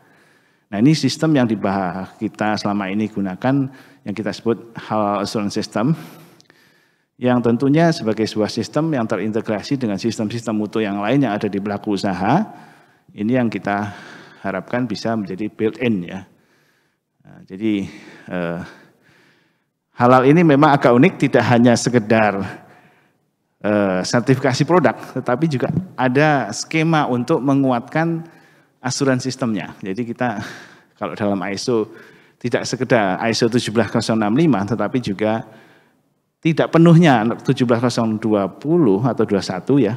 Nah, ini sistem yang kita selama ini gunakan yang kita sebut halal assurance system, yang tentunya sebagai sebuah sistem yang terintegrasi dengan sistem-sistem mutu yang lain yang ada di pelaku usaha. Ini yang kita harapkan bisa menjadi built-in, ya. Nah, jadi halal ini memang agak unik, tidak hanya sekedar sertifikasi produk, tetapi juga ada skema untuk menguatkan asuransi sistemnya. Jadi kita kalau dalam ISO tidak sekedar ISO 17065 tetapi juga tidak penuhnya 17020 atau 21 ya.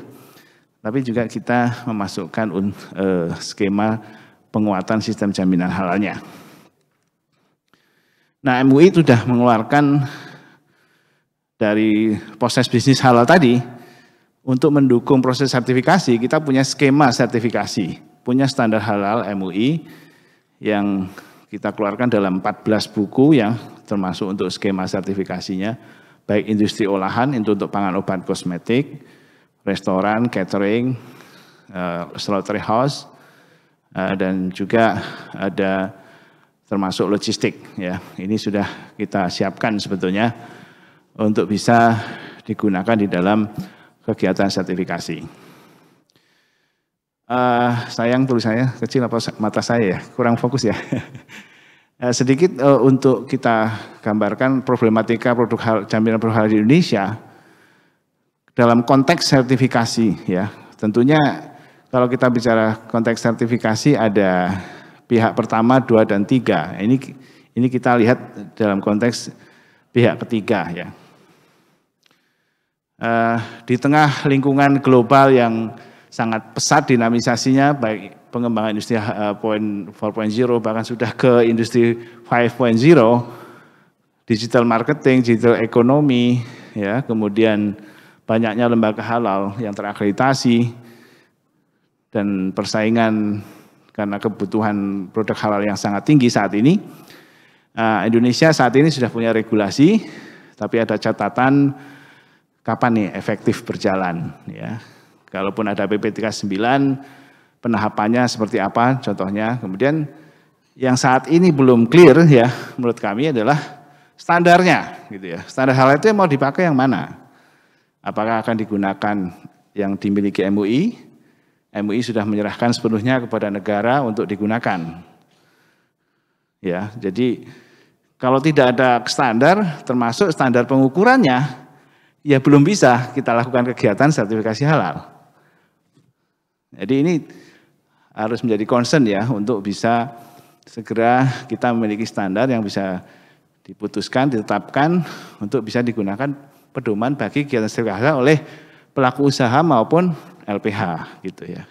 Tapi juga kita memasukkan skema penguatan sistem jaminan halalnya. Nah, MUI sudah mengeluarkan dari proses bisnis halal tadi, untuk mendukung proses sertifikasi, kita punya skema sertifikasi, punya standar halal MUI yang kita keluarkan dalam 14 buku yang termasuk untuk skema sertifikasinya, baik industri olahan, itu untuk pangan, obat, kosmetik, restoran, catering, slaughterhouse, dan juga ada termasuk logistik. Ya, ini sudah kita siapkan sebetulnya untuk bisa digunakan di dalam kegiatan sertifikasi. Sayang tulisannya kecil apa mata saya ya, kurang fokus ya. Sedikit untuk kita gambarkan problematika jaminan produk halal di Indonesia dalam konteks sertifikasi ya. Tentunya kalau kita bicara konteks sertifikasi ada pihak pertama, 2 dan 3. Ini kita lihat dalam konteks pihak ketiga ya. Di tengah lingkungan global yang sangat pesat dinamisasinya, baik pengembangan industri 4.0 bahkan sudah ke industri 5.0, digital marketing, digital ekonomi, ya, kemudian banyaknya lembaga halal yang terakreditasi dan persaingan karena kebutuhan produk halal yang sangat tinggi saat ini. Indonesia saat ini sudah punya regulasi, tapi ada catatan kapan nih efektif berjalan ya. Kalaupun ada PP 39 penahapannya seperti apa contohnya. Kemudian yang saat ini belum clear ya menurut kami adalah standarnya gitu ya. Standar halal itu yang mau dipakai yang mana? Apakah akan digunakan yang dimiliki MUI? MUI sudah menyerahkan sepenuhnya kepada negara untuk digunakan. Ya, jadi kalau tidak ada standar termasuk standar pengukurannya, ya belum bisa kita lakukan kegiatan sertifikasi halal. Jadi ini harus menjadi concern ya untuk bisa segera kita memiliki standar yang bisa diputuskan, ditetapkan untuk bisa digunakan pedoman bagi kegiatan sertifikasi halal oleh pelaku usaha maupun LPH gitu ya.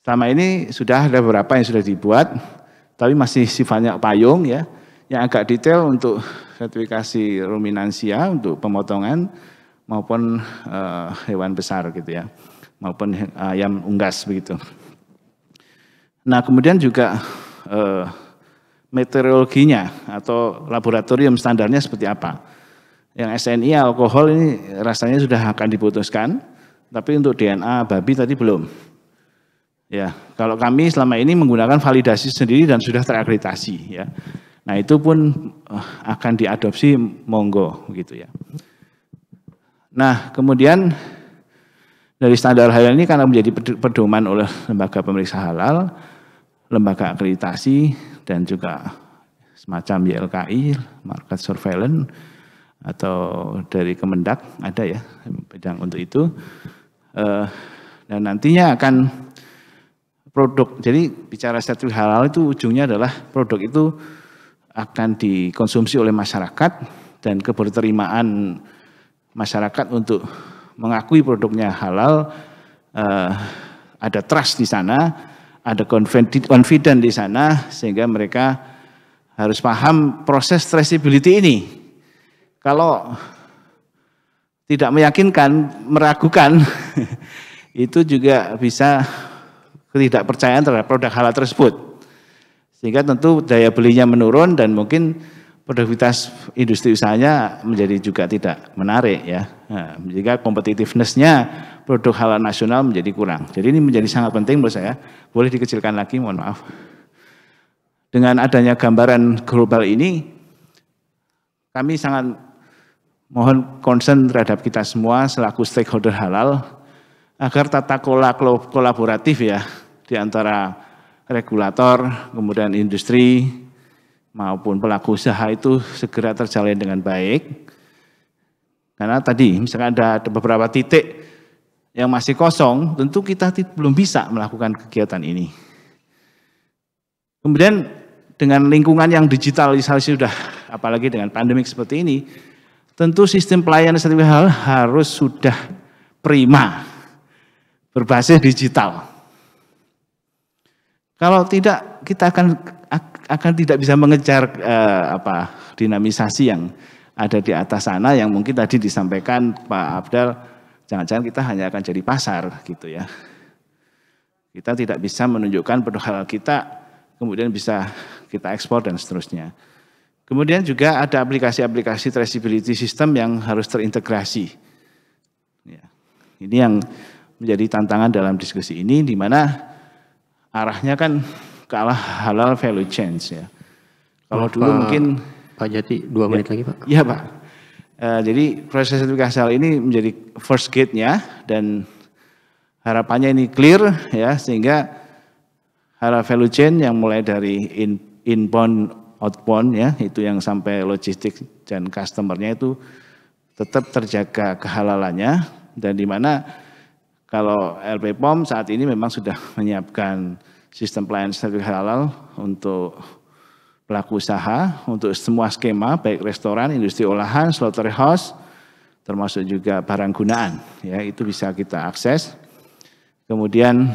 Selama ini sudah ada beberapa yang sudah dibuat, tapi masih sifatnya payung ya. Yang agak detail untuk sertifikasi ruminansia untuk pemotongan maupun hewan besar gitu ya, maupun ayam unggas begitu. Nah kemudian juga meteorologinya atau laboratorium standarnya seperti apa. Yang SNI alkohol ini rasanya sudah akan diputuskan, tapi untuk DNA babi tadi belum. Ya, kalau kami selama ini menggunakan validasi sendiri dan sudah terakreditasi ya. Nah itu pun akan diadopsi monggo gitu ya. Nah kemudian dari standar halal ini karena menjadi pedoman oleh lembaga pemeriksa halal, lembaga akreditasi dan juga semacam YLKI, market surveillance atau dari Kemendak ada ya bidang untuk itu. Dan nantinya akan produk, jadi bicara sertifikasi halal itu ujungnya adalah produk itu akan dikonsumsi oleh masyarakat dan keberterimaan masyarakat untuk mengakui produknya halal, ada trust di sana, ada confident di sana, sehingga mereka harus paham proses traceability ini. Kalau tidak meyakinkan, meragukan, itu juga bisa ketidakpercayaan terhadap produk halal tersebut. Sehingga tentu daya belinya menurun dan mungkin produktivitas industri usahanya menjadi juga tidak menarik ya. Nah, jika competitiveness-nya produk halal nasional menjadi kurang. Jadi ini menjadi sangat penting menurut saya. Boleh dikecilkan lagi, mohon maaf. Dengan adanya gambaran global ini, kami sangat mohon concern terhadap kita semua selaku stakeholder halal agar tata kelola kolaboratif ya di antara regulator, kemudian industri maupun pelaku usaha itu segera terjalin dengan baik. Karena tadi misalkan ada beberapa titik yang masih kosong, tentu kita belum bisa melakukan kegiatan ini. Kemudian dengan lingkungan yang digitalisasi sudah, apalagi dengan pandemik seperti ini, tentu sistem pelayanan sertifikasi halal harus sudah prima, berbasis digital. Kalau tidak, kita akan tidak bisa mengejar dinamisasi yang ada di atas sana, yang mungkin tadi disampaikan Pak Afdal, jangan-jangan kita hanya akan jadi pasar gitu ya. Kita tidak bisa menunjukkan produk halal kita, kemudian bisa kita ekspor dan seterusnya. Kemudian juga ada aplikasi-aplikasi traceability system yang harus terintegrasi. Ya. Ini yang menjadi tantangan dalam diskusi ini, di mana arahnya kan ke arah halal value chain ya. Kalau dulu mungkin Pak Jati 2 menit lagi Pak. Iya Pak. Jadi proses sertifikasi halal ini menjadi first gate-nya, dan harapannya ini clear ya, sehingga halal value chain yang mulai dari inbound, outbound ya, itu yang sampai logistik dan customer-nya itu tetap terjaga kehalalannya, dan di mana kalau LP POM saat ini memang sudah menyiapkan sistem pelayanan sertifikasi halal untuk pelaku usaha, untuk semua skema, baik restoran, industri olahan, slaughterhouse, termasuk juga barang gunaan, ya itu bisa kita akses. Kemudian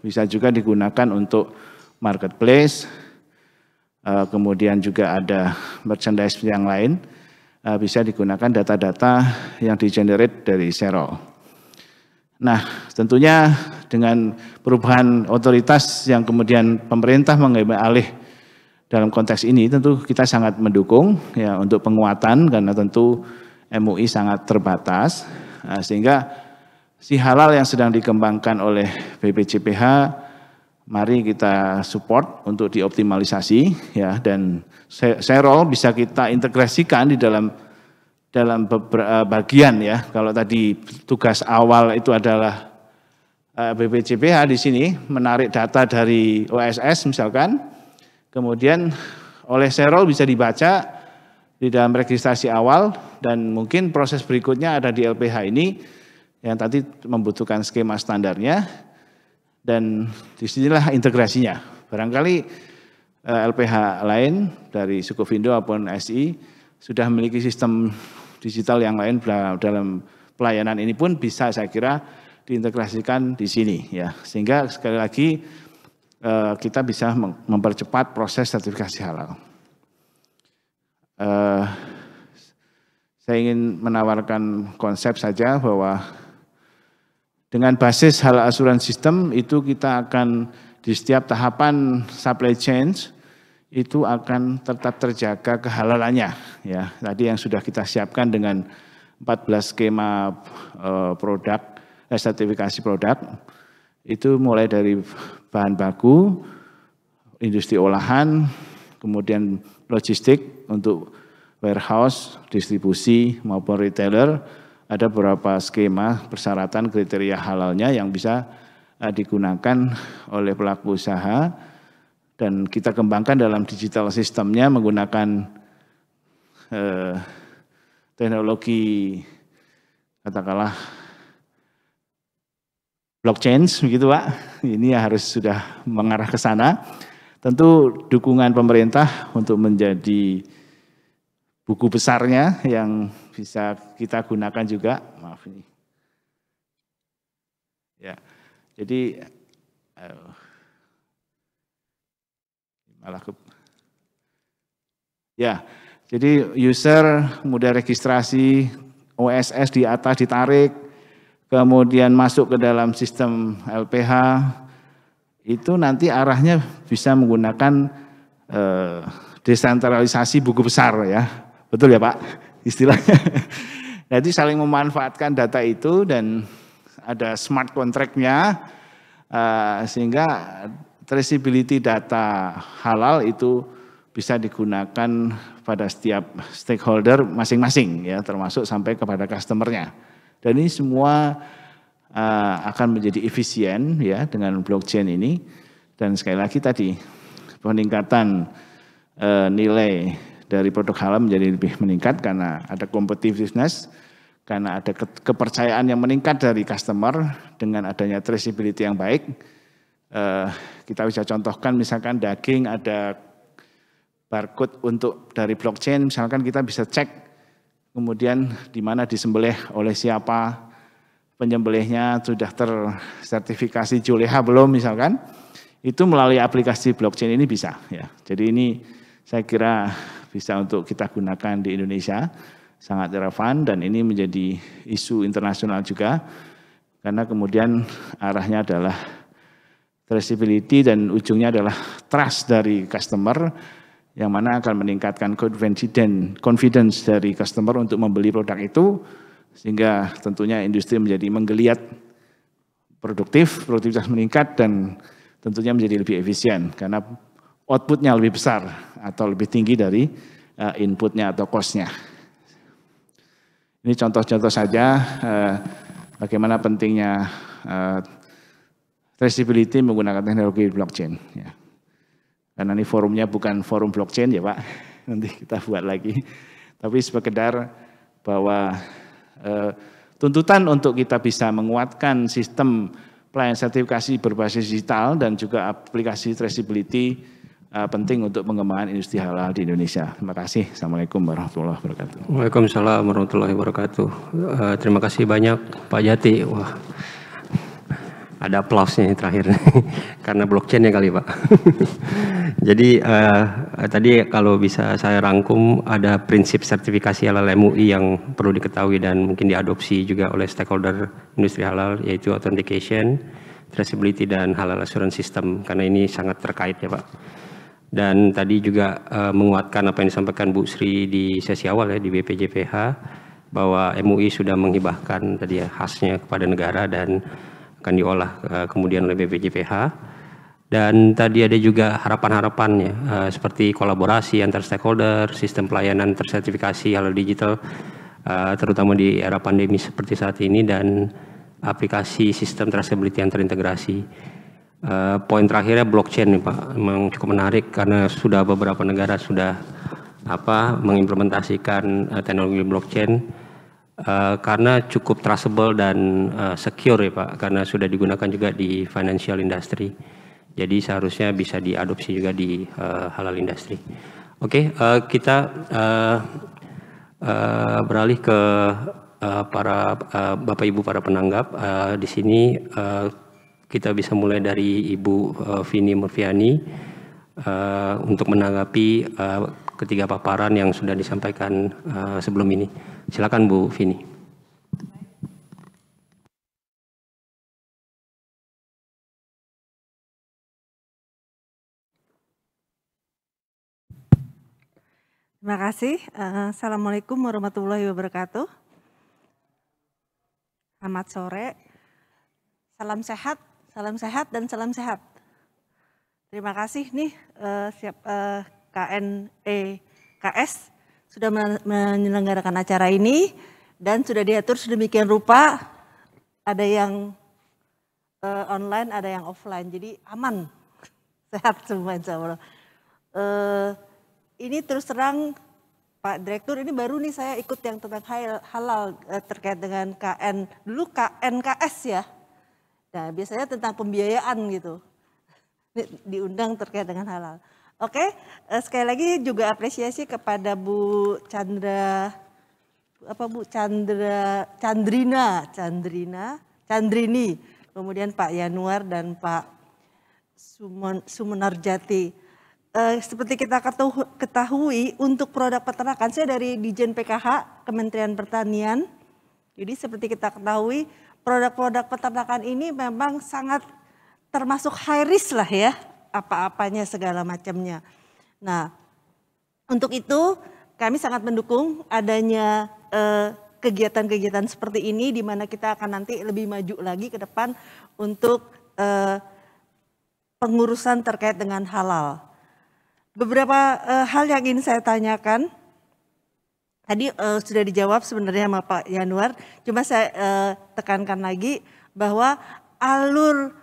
bisa juga digunakan untuk marketplace, kemudian juga ada merchandise yang lain, bisa digunakan data-data yang di-generate dari Serol. Nah, tentunya dengan perubahan otoritas yang kemudian pemerintah mengambil alih dalam konteks ini, tentu kita sangat mendukung ya untuk penguatan, karena tentu MUI sangat terbatas, sehingga si halal yang sedang dikembangkan oleh BPJPH, mari kita support untuk dioptimalisasi ya, dan Serol bisa kita integrasikan di dalam beberapa bagian ya. Kalau tadi tugas awal itu adalah BPJPH di sini menarik data dari OSS misalkan, kemudian oleh Serol bisa dibaca di dalam registrasi awal, dan mungkin proses berikutnya ada di LPH ini yang tadi membutuhkan skema standarnya, dan disinilah integrasinya. Barangkali LPH lain dari Sukovindo maupun SI sudah memiliki sistem digital yang lain dalam pelayanan ini pun bisa saya kira diintegrasikan di sini ya, sehingga sekali lagi kita bisa mempercepat proses sertifikasi halal. Saya ingin menawarkan konsep saja bahwa dengan basis halal assurance system itu kita akan di setiap tahapan supply chain itu akan tetap terjaga kehalalannya ya. Tadi yang sudah kita siapkan dengan 14 skema produk, sertifikasi produk, itu mulai dari bahan baku, industri olahan, kemudian logistik untuk warehouse, distribusi maupun retailer. Ada beberapa skema persyaratan kriteria halalnya yang bisa digunakan oleh pelaku usaha, dan kita kembangkan dalam digital sistemnya menggunakan teknologi katakanlah blockchain begitu Pak. Ini harus sudah mengarah ke sana. Tentu dukungan pemerintah untuk menjadi buku besarnya yang bisa kita gunakan juga. Maaf ini. Ya. Jadi jadi user kemudian registrasi OSS di atas ditarik, kemudian masuk ke dalam sistem LPH, itu nanti arahnya bisa menggunakan desentralisasi buku besar ya. Betul ya Pak istilahnya. Jadi saling memanfaatkan data itu, dan ada smart contract-nya sehingga traceability data halal itu bisa digunakan pada setiap stakeholder masing-masing ya, termasuk sampai kepada customer-nya. Dan ini semua akan menjadi efisien ya dengan blockchain ini, dan sekali lagi tadi peningkatan nilai dari produk halal menjadi lebih meningkat karena ada competitiveness, karena ada kepercayaan yang meningkat dari customer dengan adanya traceability yang baik. kita bisa contohkan misalkan daging ada barcode untuk dari blockchain, misalkan kita bisa cek kemudian di mana disembelih oleh siapa, penyembelihnya sudah tersertifikasi Juleha belum misalkan, itu melalui aplikasi blockchain ini bisa ya. Jadi ini saya kira bisa untuk kita gunakan di Indonesia, sangat relevan dan ini menjadi isu internasional juga karena kemudian arahnya adalah traceability dan ujungnya adalah trust dari customer yang mana akan meningkatkan confidence dari customer untuk membeli produk itu sehingga tentunya industri menjadi menggeliat produktivitas meningkat dan tentunya menjadi lebih efisien karena outputnya lebih besar atau lebih tinggi dari inputnya atau cost-nya. Ini contoh-contoh saja bagaimana pentingnya traceability menggunakan teknologi blockchain. Ya. Karena ini forumnya bukan forum blockchain ya Pak, nanti kita buat lagi. Tapi sekedar bahwa tuntutan untuk kita bisa menguatkan sistem pelayanan sertifikasi berbasis digital dan juga aplikasi traceability penting untuk pengembangan industri halal di Indonesia. Terima kasih. Assalamualaikum warahmatullahi wabarakatuh. Waalaikumsalam warahmatullahi wabarakatuh. Terima kasih banyak Pak Jati. Wah, ada aplausnya terakhir karena blockchain ya kali Pak. Jadi tadi kalau bisa saya rangkum ada prinsip sertifikasi halal MUI yang perlu diketahui dan mungkin diadopsi juga oleh stakeholder industri halal yaitu authentication, traceability dan halal assurance system karena ini sangat terkait ya Pak. Dan tadi juga menguatkan apa yang disampaikan Bu Sri di sesi awal ya di BPJPH bahwa MUI sudah menghibahkan tadi ya khasnya kepada negara dan akan diolah kemudian oleh BPJPH. Dan tadi ada juga harapan-harapannya seperti kolaborasi antar stakeholder, sistem pelayanan tersertifikasi halal digital terutama di era pandemi seperti saat ini dan aplikasi sistem traceability yang terintegrasi. Poin terakhirnya blockchain nih Pak, memang cukup menarik karena sudah beberapa negara sudah mengimplementasikan teknologi blockchain karena cukup traceable dan secure ya Pak, karena sudah digunakan juga di financial industry. Jadi seharusnya bisa diadopsi juga di halal industri. Oke, kita beralih ke para Bapak Ibu para penanggap. Di sini kita bisa mulai dari Ibu Vini Murfiani untuk menanggapi ketiga paparan yang sudah disampaikan sebelum ini. Silakan Bu Vini. Terima kasih. Assalamualaikum warahmatullahi wabarakatuh. Selamat sore. Salam sehat dan salam sehat. Terima kasih nih KNEKS sudah menyelenggarakan acara ini dan sudah diatur sedemikian rupa. Ada yang online, ada yang offline. Jadi aman, sehat semua insya Allah. Ini terus terang Pak Direktur, ini baru nih saya ikut yang tentang halal terkait dengan dulu KNKS ya. Nah biasanya tentang pembiayaan gitu, diundang terkait dengan halal. Oke, sekali lagi juga apresiasi kepada Bu Chandrini, kemudian Pak Yanuar dan Pak Sumunarjati. Seperti kita ketahui untuk produk peternakan, saya dari Dijen PKH Kementerian Pertanian. Jadi seperti kita ketahui produk-produk peternakan ini memang sangat termasuk high risk lah ya, apa-apanya segala macamnya. Nah untuk itu kami sangat mendukung adanya kegiatan-kegiatan seperti ini di mana kita akan nanti lebih maju lagi ke depan untuk pengurusan terkait dengan halal. Beberapa hal yang ingin saya tanyakan, tadi sudah dijawab sebenarnya sama Pak Yanuar, cuma saya tekankan lagi bahwa alur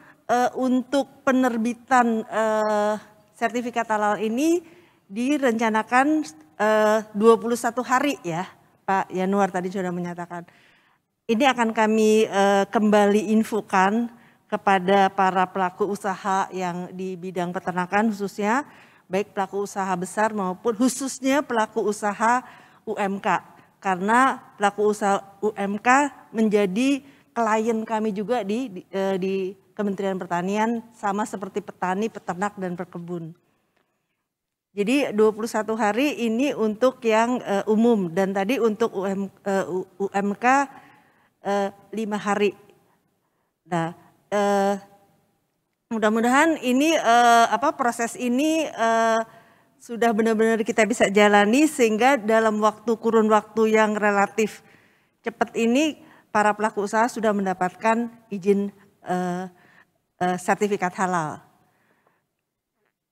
untuk penerbitan sertifikat halal ini direncanakan 21 hari ya, Pak Yanuar tadi sudah menyatakan. Ini akan kami kembali infokan kepada para pelaku usaha yang di bidang peternakan khususnya, baik pelaku usaha besar maupun khususnya pelaku usaha UMK. Karena pelaku usaha UMK menjadi klien kami juga di Kementerian Pertanian, sama seperti petani, peternak, dan perkebun. Jadi 21 hari ini untuk yang umum, dan tadi untuk UMK 5 hari. Nah, mudah-mudahan ini proses ini sudah benar-benar kita bisa jalani sehingga dalam kurun waktu yang relatif cepat ini para pelaku usaha sudah mendapatkan izin sertifikat halal.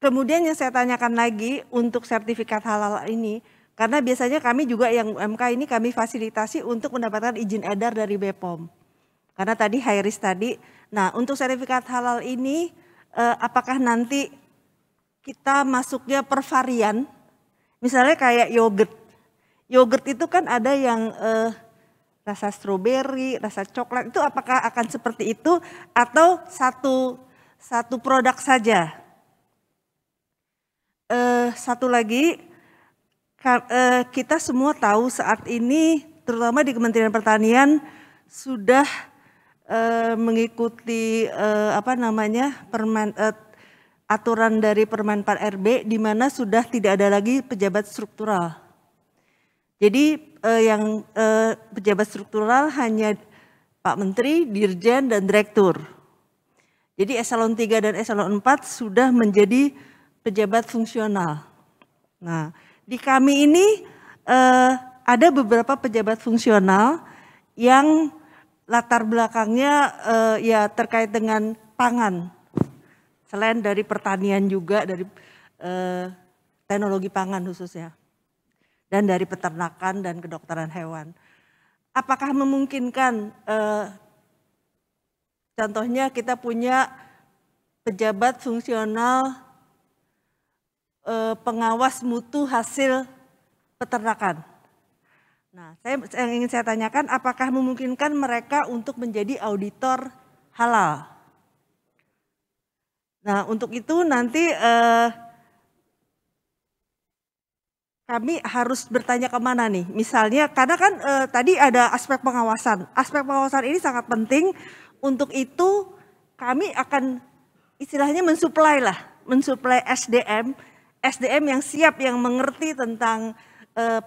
Kemudian yang saya tanyakan lagi untuk sertifikat halal ini, karena biasanya kami juga yang UMK ini kami fasilitasi untuk mendapatkan izin edar dari BPOM. Karena tadi high risk tadi, nah untuk sertifikat halal ini apakah nanti kita masuknya per varian, misalnya kayak yogurt. Yogurt itu kan ada yang rasa stroberi, rasa coklat, itu apakah akan seperti itu atau satu produk saja? Satu lagi, kita semua tahu saat ini terutama di Kementerian Pertanian sudah mengikuti aturan dari Permen 4 RB di mana sudah tidak ada lagi pejabat struktural. Jadi yang pejabat struktural hanya Pak Menteri, Dirjen, dan Direktur. Jadi eselon 3 dan eselon 4 sudah menjadi pejabat fungsional. Nah, di kami ini ada beberapa pejabat fungsional yang latar belakangnya ya terkait dengan pangan. Selain dari pertanian juga, dari teknologi pangan khususnya. Dan dari peternakan dan kedokteran hewan. Apakah memungkinkan, contohnya kita punya pejabat fungsional pengawas mutu hasil peternakan. Nah, yang ingin saya tanyakan, apakah memungkinkan mereka untuk menjadi auditor halal? Nah, untuk itu nanti kami harus bertanya kemana nih? Misalnya, karena kan tadi ada aspek pengawasan. Aspek pengawasan ini sangat penting. Untuk itu kami akan istilahnya mensuplai SDM yang siap, yang mengerti tentang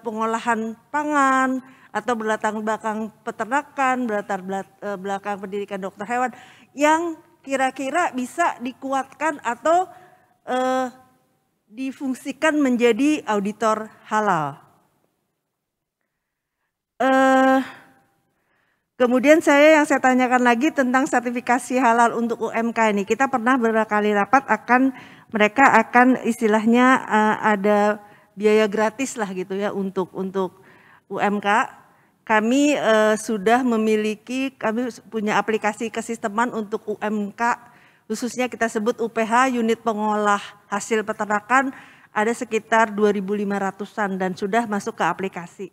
pengolahan pangan atau berlatar belakang peternakan, berlatar belakang pendidikan dokter hewan yang kira-kira bisa dikuatkan atau difungsikan menjadi auditor halal. Kemudian yang saya tanyakan lagi tentang sertifikasi halal untuk UMK ini. Kita pernah berkali rapat mereka akan istilahnya ada biaya gratis lah gitu ya untuk UMK. Kami sudah kami punya aplikasi kesisteman untuk UMK, khususnya kita sebut UPH, unit pengolah hasil peternakan, ada sekitar 2.500-an dan sudah masuk ke aplikasi.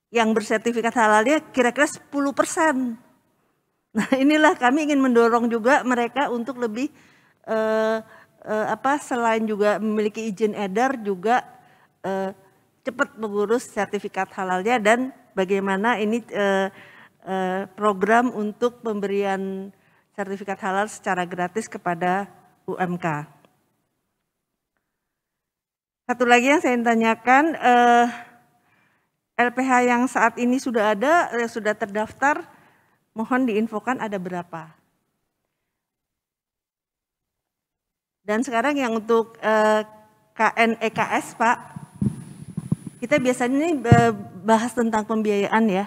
Yang bersertifikat halalnya kira-kira 10%. Nah, inilah kami ingin mendorong juga mereka untuk lebih selain juga memiliki izin edar juga cepat mengurus sertifikat halalnya dan bagaimana ini program untuk pemberian sertifikat halal secara gratis kepada UMK. Satu lagi yang saya tanyakan, LPH yang saat ini sudah ada, sudah terdaftar, mohon diinfokan ada berapa. Dan sekarang yang untuk KNEKS Pak, kita biasanya ini bahas tentang pembiayaan ya.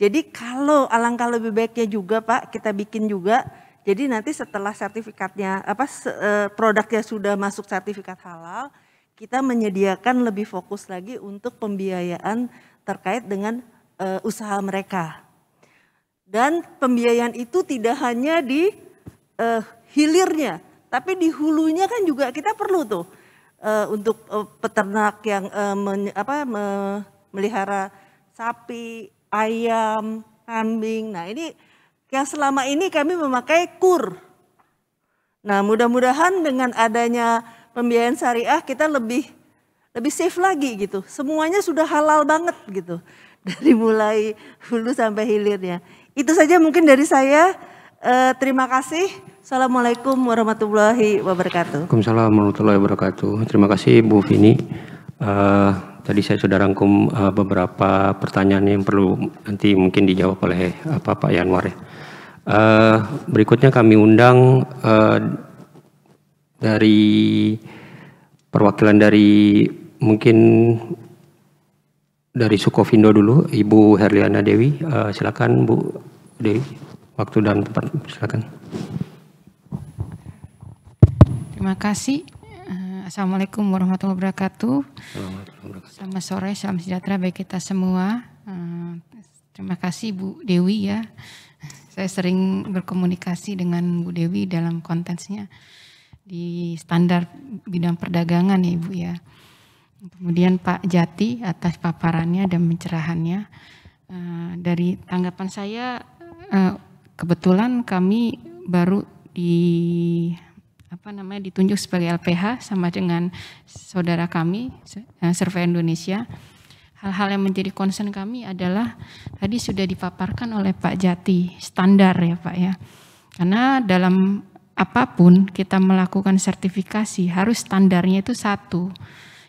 Jadi kalau alangkah lebih baiknya juga Pak, kita bikin juga, jadi nanti setelah sertifikatnya, produknya sudah masuk sertifikat halal, kita menyediakan lebih fokus lagi untuk pembiayaan terkait dengan usaha mereka. Dan pembiayaan itu tidak hanya di hilirnya, tapi di hulunya kan juga kita perlu tuh untuk peternak yang melihara sapi, ayam, kambing. Nah ini yang selama ini kami memakai KUR. Nah, mudah-mudahan dengan adanya pembiayaan syariah kita lebih safe lagi gitu. Semuanya sudah halal banget gitu. Dari mulai hulu sampai hilirnya. Itu saja mungkin dari saya. Terima kasih. Assalamualaikum warahmatullahi wabarakatuh. Waalaikumsalam warahmatullahi wabarakatuh. Terima kasih Bu Vini. Tadi saya sudah rangkum beberapa pertanyaan yang perlu nanti mungkin dijawab oleh Pak Yanwar. Berikutnya kami undang dari perwakilan dari mungkin dari Sukovindo dulu, Ibu Herliana Dewi. Silakan Bu Dewi, waktu dan tempat silakan. Terima kasih. Assalamualaikum warahmatullahi wabarakatuh. Selamat sore, salam sejahtera bagi kita semua. Terima kasih Bu Dewi ya. Saya sering berkomunikasi dengan Bu Dewi dalam konteksnya di standar bidang perdagangan ya Ibu ya. Kemudian Pak Jati atas paparannya dan pencerahannya. Dari tanggapan saya, kebetulan kami baru ditunjuk sebagai LPH sama dengan saudara kami, Survei Indonesia. Hal-hal yang menjadi concern kami adalah tadi sudah dipaparkan oleh Pak Jati, standar ya Pak ya. Karena dalam apapun kita melakukan sertifikasi harus standarnya itu satu.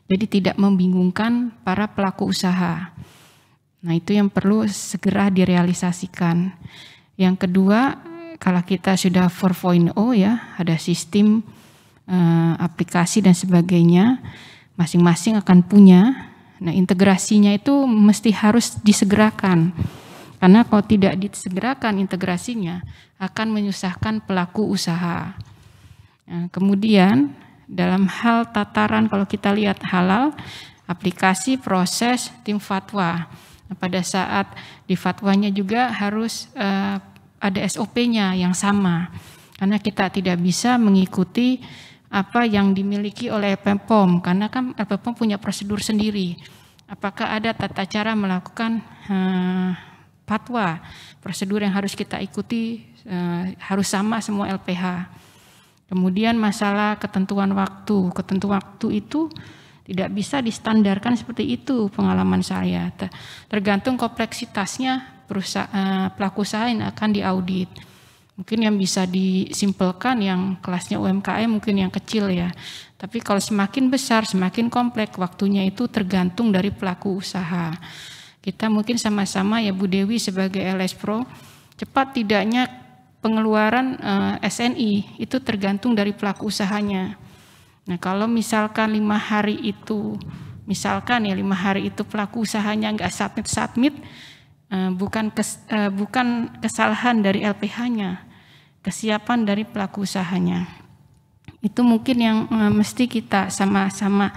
Jadi tidak membingungkan para pelaku usaha. Nah itu yang perlu segera direalisasikan. Yang kedua, kalau kita sudah 4.0 ya, ada sistem, aplikasi dan sebagainya, masing-masing akan punya. Nah integrasinya itu mesti harus disegerakan. Karena kalau tidak disegerakan integrasinya akan menyusahkan pelaku usaha. Nah, kemudian dalam hal tataran kalau kita lihat halal, aplikasi, proses, tim fatwa. Nah, pada saat di fatwanya juga harus ada SOP-nya yang sama. Karena kita tidak bisa mengikuti apa yang dimiliki oleh LPPOM, karena kan LPPOM punya prosedur sendiri. Apakah ada tata cara melakukan fatwa, prosedur yang harus kita ikuti harus sama semua LPH. Kemudian masalah ketentuan waktu itu tidak bisa distandarkan seperti itu pengalaman saya. Tergantung kompleksitasnya pelaku usaha yang akan diaudit. Mungkin yang bisa disimpelkan yang kelasnya UMKM mungkin yang kecil ya. Tapi kalau semakin besar, semakin kompleks, waktunya itu tergantung dari pelaku usaha. Kita mungkin sama-sama ya Bu Dewi sebagai LS Pro, cepat tidaknya pengeluaran SNI itu tergantung dari pelaku usahanya. Nah kalau misalkan 5 hari itu, misalkan ya 5 hari itu pelaku usahanya nggak submit, bukan kesalahan dari LPH-nya, kesiapan dari pelaku usahanya. Itu mungkin yang mesti kita sama-sama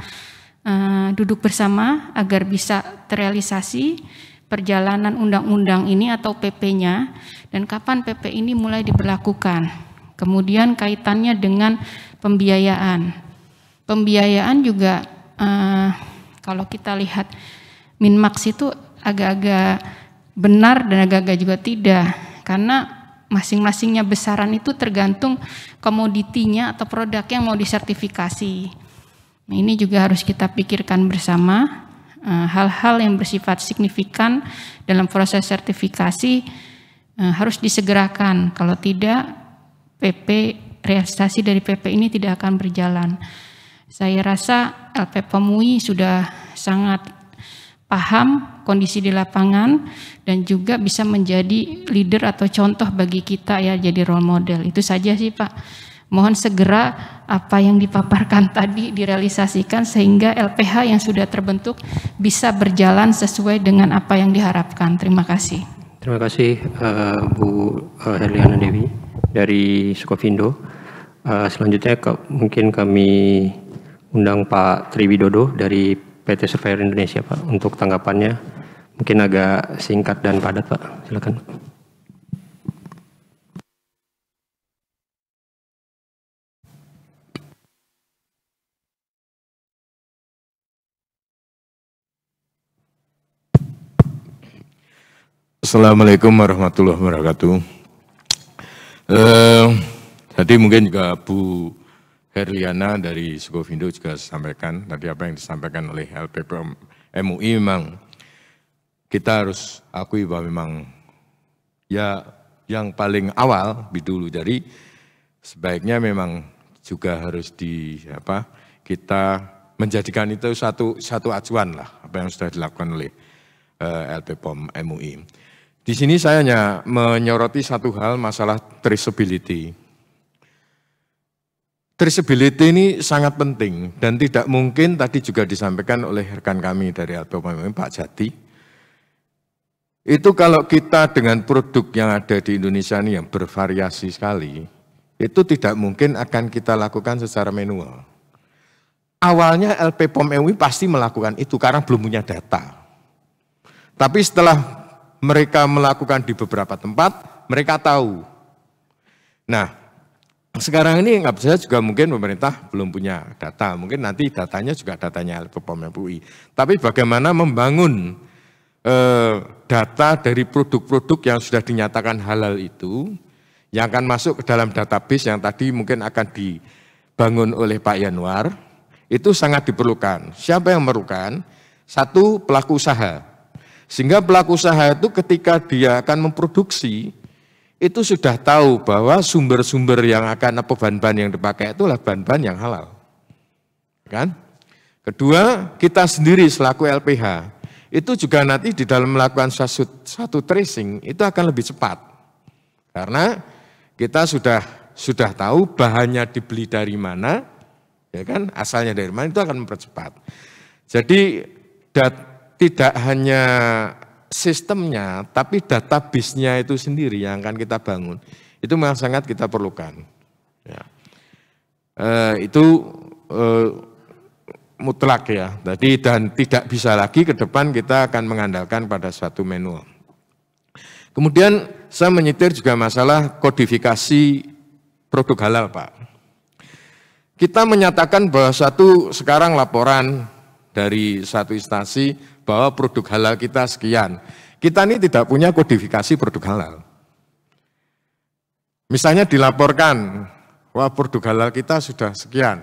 duduk bersama agar bisa terrealisasi perjalanan undang-undang ini atau PP-nya dan kapan PP ini mulai diberlakukan. Kemudian kaitannya dengan pembiayaan. Pembiayaan juga kalau kita lihat Minmax itu agak-agak benar dan agak-agak juga tidak, karena masing-masingnya besaran itu tergantung komoditinya atau produk yang mau disertifikasi. Nah, ini juga harus kita pikirkan bersama. Hal-hal yang bersifat signifikan dalam proses sertifikasi harus disegerakan. Kalau tidak, realisasi dari PP ini tidak akan berjalan. Saya rasa LPPOM UI sudah sangat paham kondisi di lapangan dan juga bisa menjadi leader atau contoh bagi kita ya, jadi role model. Itu saja sih Pak. Mohon segera apa yang dipaparkan tadi direalisasikan sehingga LPH yang sudah terbentuk bisa berjalan sesuai dengan apa yang diharapkan. Terima kasih. Terima kasih Bu Herliana Dewi dari Sukovindo. Selanjutnya mungkin kami undang Pak Triwidodo dari PT Surveyor Indonesia Pak untuk tanggapannya. Mungkin agak singkat dan padat Pak. Silakan. Assalamualaikum warahmatullahi wabarakatuh. Tadi mungkin juga Bu Herliana dari Sukovindo juga sampaikan, tadi apa yang disampaikan oleh LPPM MUI memang kita harus akui bahwa memang ya yang paling awal dulu, jadi sebaiknya memang juga harus kita menjadikan itu satu acuan lah apa yang sudah dilakukan oleh LPPM MUI. Di sini saya hanya menyoroti satu hal, masalah traceability. Traceability ini sangat penting dan tidak mungkin, tadi juga disampaikan oleh rekan kami dari LPPM MUI, Pak Jati. Itu kalau kita dengan produk yang ada di Indonesia ini yang bervariasi sekali, itu tidak mungkin akan kita lakukan secara manual. Awalnya LPPM MUI pasti melakukan itu karena belum punya data. Tapi setelah mereka melakukan di beberapa tempat, mereka tahu. Nah, sekarang ini nggak bisa juga mungkin pemerintah belum punya data. Mungkin nanti datanya juga datanya LPPM MUI. Tapi bagaimana membangun data dari produk-produk yang sudah dinyatakan halal itu, yang akan masuk ke dalam database yang tadi mungkin akan dibangun oleh Pak Yanwar, itu sangat diperlukan. Siapa yang memerlukan? Satu, pelaku usaha. Sehingga pelaku usaha itu ketika dia akan memproduksi, itu sudah tahu bahwa sumber-sumber yang akan, bahan-bahan yang dipakai itu adalah bahan-bahan yang halal. Kan? Kedua, kita sendiri selaku LPH, itu juga nanti di dalam melakukan satu tracing itu akan lebih cepat. Karena kita sudah tahu bahannya dibeli dari mana, ya kan, asalnya dari mana, itu akan mempercepat. Jadi tidak hanya sistemnya, tapi database-nya itu sendiri yang akan kita bangun. Itu memang sangat kita perlukan. Ya. Itu mutlak ya. Jadi dan tidak bisa lagi ke depan kita akan mengandalkan pada suatu manual. Kemudian saya menyetir juga masalah kodifikasi produk halal, Pak. Kita menyatakan bahwa sekarang laporan dari satu instansi bahwa produk halal kita sekian. Kita ini tidak punya kodifikasi produk halal. Misalnya dilaporkan, wah produk halal kita sudah sekian.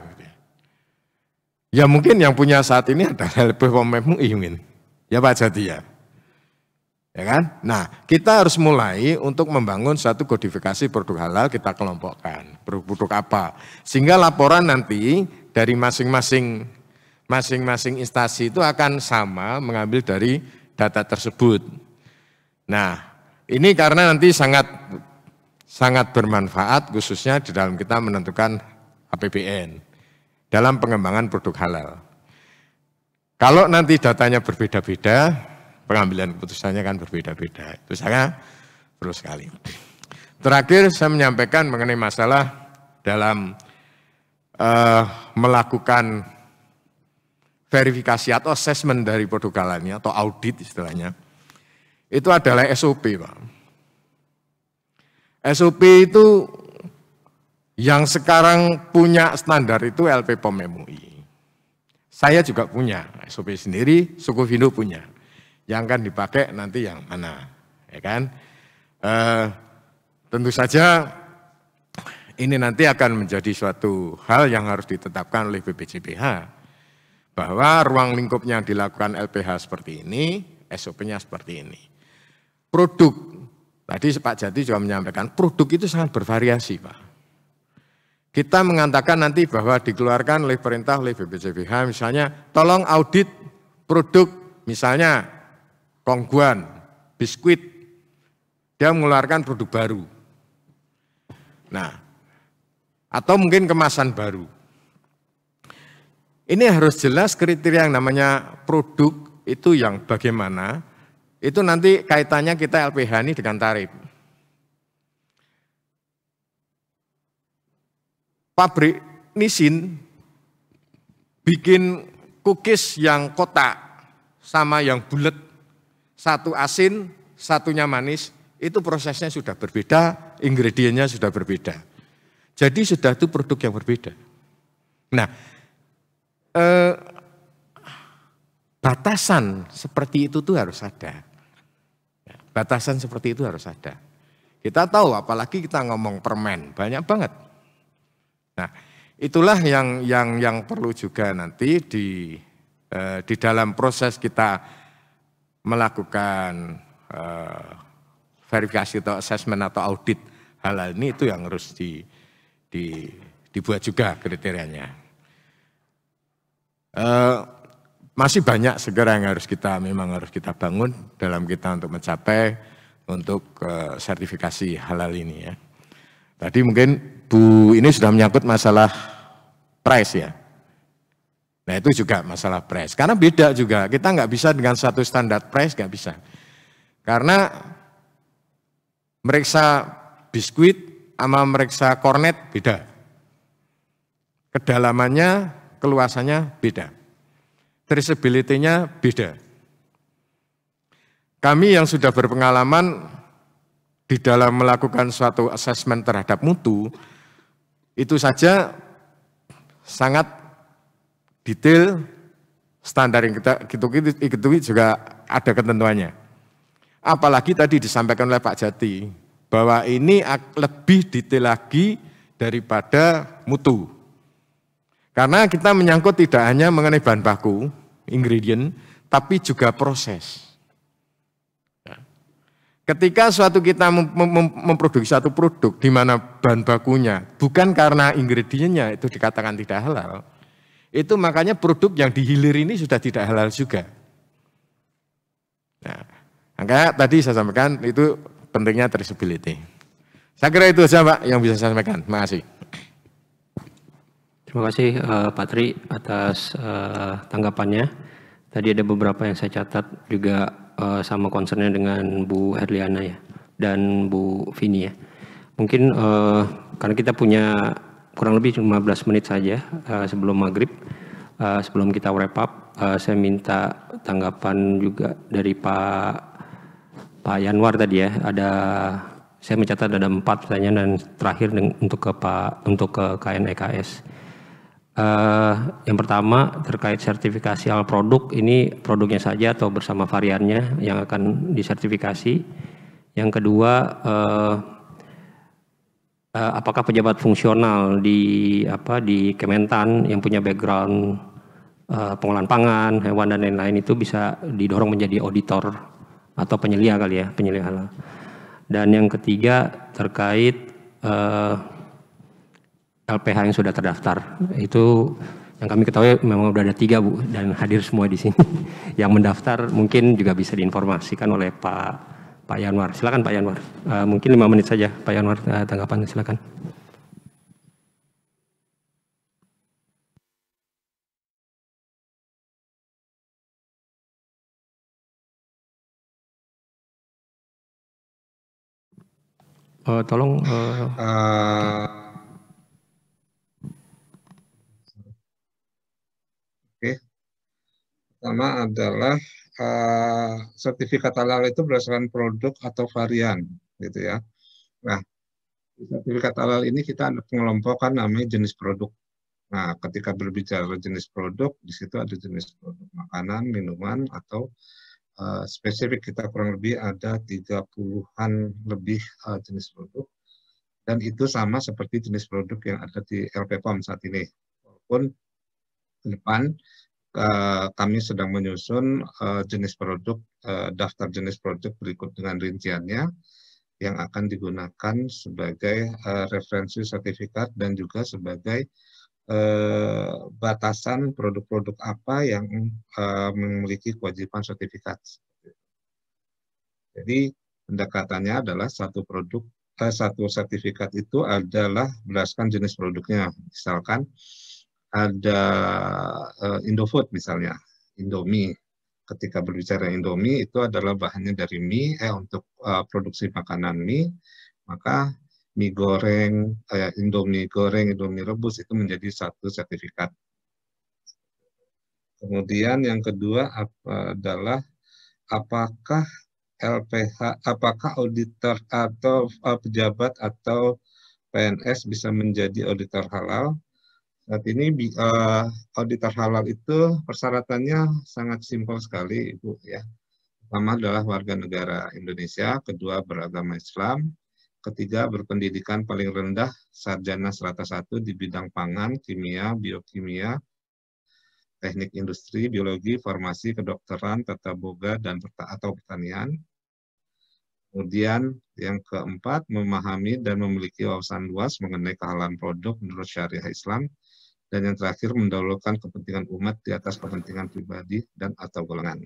Ya mungkin yang punya saat ini adalah LPPM MUI mungkin. Ya Pak Jati ya. Ya kan? Nah, kita harus mulai untuk membangun satu kodifikasi produk halal, kita kelompokkan. Produk apa? Sehingga laporan nanti dari masing-masing instansi itu akan sama mengambil dari data tersebut. Nah, ini karena nanti sangat bermanfaat khususnya di dalam kita menentukan APBN dalam pengembangan produk halal. Kalau nanti datanya berbeda-beda, pengambilan keputusannya kan berbeda-beda. Itu sangat perlu sekali. Terakhir saya menyampaikan mengenai masalah dalam melakukan verifikasi atau assessment dari produk halal ini atau audit istilahnya. Itu adalah SOP, Pak. SOP itu yang sekarang punya standar itu LPPM MUI. Saya juga punya SOP sendiri, Sukovindo punya. Yang akan dipakai nanti yang mana, ya kan? Tentu saja ini nanti akan menjadi suatu hal yang harus ditetapkan oleh BPJPH. Bahwa ruang lingkupnya yang dilakukan LPH seperti ini, SOP-nya seperti ini. Produk, tadi Pak Jati juga menyampaikan, produk itu sangat bervariasi, Pak. Kita mengatakan nanti bahwa dikeluarkan oleh perintah, oleh BPJPH, misalnya tolong audit produk, misalnya Kongguan, biskuit, dia mengeluarkan produk baru. Nah, atau mungkin kemasan baru. Ini harus jelas kriteria yang namanya produk itu yang bagaimana, itu nanti kaitannya kita LPH ini dengan tarif. Pabrik Nissin bikin cookies yang kotak sama yang bulat, satu asin, satunya manis, itu prosesnya sudah berbeda, ingredientnya sudah berbeda. Jadi sudah itu produk yang berbeda. Nah, batasan seperti itu tuh harus ada. Batasan seperti itu harus ada. Kita tahu, apalagi kita ngomong permen, banyak banget. Nah, itulah yang perlu juga nanti di dalam proses kita melakukan verifikasi atau assessment atau audit halal ini, itu yang harus dibuat juga kriterianya. Masih banyak segera yang memang harus kita bangun dalam kita untuk mencapai sertifikasi halal ini ya. Tadi mungkin Bu ini sudah menyangkut masalah price ya. Nah itu juga masalah price, karena beda juga, kita nggak bisa dengan satu standar price, nggak bisa. Karena meriksa biskuit sama meriksa kornet beda. Kedalamannya, keluasannya beda. Traceability-nya beda. Kami yang sudah berpengalaman di dalam melakukan suatu assessment terhadap mutu, itu saja sangat detail, standar yang kita ikuti juga ada ketentuannya. Apalagi tadi disampaikan oleh Pak Jati, bahwa ini lebih detail lagi daripada mutu. Karena kita menyangkut tidak hanya mengenai bahan baku, ingredient, tapi juga proses. Ketika kita memproduksi satu produk di mana bahan bakunya bukan karena ingredientnya itu dikatakan tidak halal, itu makanya produk yang dihilir ini sudah tidak halal juga. Nah, makanya tadi saya sampaikan itu pentingnya traceability. Saya kira itu saja Pak yang bisa saya sampaikan. Terima kasih. Terima kasih Pak Tri atas tanggapannya. Tadi ada beberapa yang saya catat juga sama concernnya dengan Bu Herliana ya dan Bu Vini ya. Mungkin karena kita punya kurang lebih 15 menit saja sebelum maghrib, sebelum kita wrap up, saya minta tanggapan juga dari Pak Yanwar tadi ya. Saya mencatat ada 4 pertanyaan dan terakhir untuk ke KNEKS. Yang pertama terkait sertifikasi halal produk, ini produknya saja atau bersama variannya yang akan disertifikasi. Yang kedua, apakah pejabat fungsional di Kementan yang punya background pengolahan pangan, hewan dan lain-lain itu bisa didorong menjadi auditor atau penyelia kali ya, penyelia halal. Dan yang ketiga terkait LPH yang sudah terdaftar, itu yang kami ketahui memang sudah ada 3 Bu dan hadir semua di sini. Yang mendaftar mungkin juga bisa diinformasikan oleh Pak Yanwar. Silakan Pak Yanwar. Mungkin 5 menit saja Pak Yanwar tanggapan, silakan. Tolong. Oke. Pertama adalah sertifikat halal itu berdasarkan produk atau varian, gitu ya. Nah, sertifikat halal ini kita ada pengelompokan namanya jenis produk. Nah, ketika berbicara jenis produk, di situ ada jenis produk makanan, minuman, atau spesifik kita kurang lebih ada 30-an lebih jenis produk. Dan itu sama seperti jenis produk yang ada di LPPOM saat ini. Walaupun ke depan kami sedang menyusun jenis produk, daftar jenis produk berikut dengan rinciannya yang akan digunakan sebagai referensi sertifikat dan juga sebagai batasan produk-produk apa yang memiliki kewajiban sertifikat. Jadi pendekatannya adalah satu sertifikat itu adalah berdasarkan jenis produknya. Misalkan ada Indofood misalnya, Indomie. Ketika berbicara Indomie itu adalah bahannya dari mie, untuk produksi makanan mie, maka mie goreng, Indomie goreng, Indomie rebus itu menjadi satu sertifikat. Kemudian yang kedua adalah apakah LPH, apakah auditor atau pejabat atau PNS bisa menjadi auditor halal? Saat ini auditor halal itu persyaratannya sangat simpel sekali, Ibu ya. Pertama adalah warga negara Indonesia, kedua beragama Islam, ketiga, berpendidikan paling rendah sarjana strata 1 di bidang pangan, kimia, biokimia, teknik industri, biologi, farmasi, kedokteran, tata boga, dan atau pertanian. Kemudian yang keempat, memahami dan memiliki wawasan luas mengenai kehalalan produk menurut syariah Islam. Dan yang terakhir, mendahulukan kepentingan umat di atas kepentingan pribadi dan atau golongan.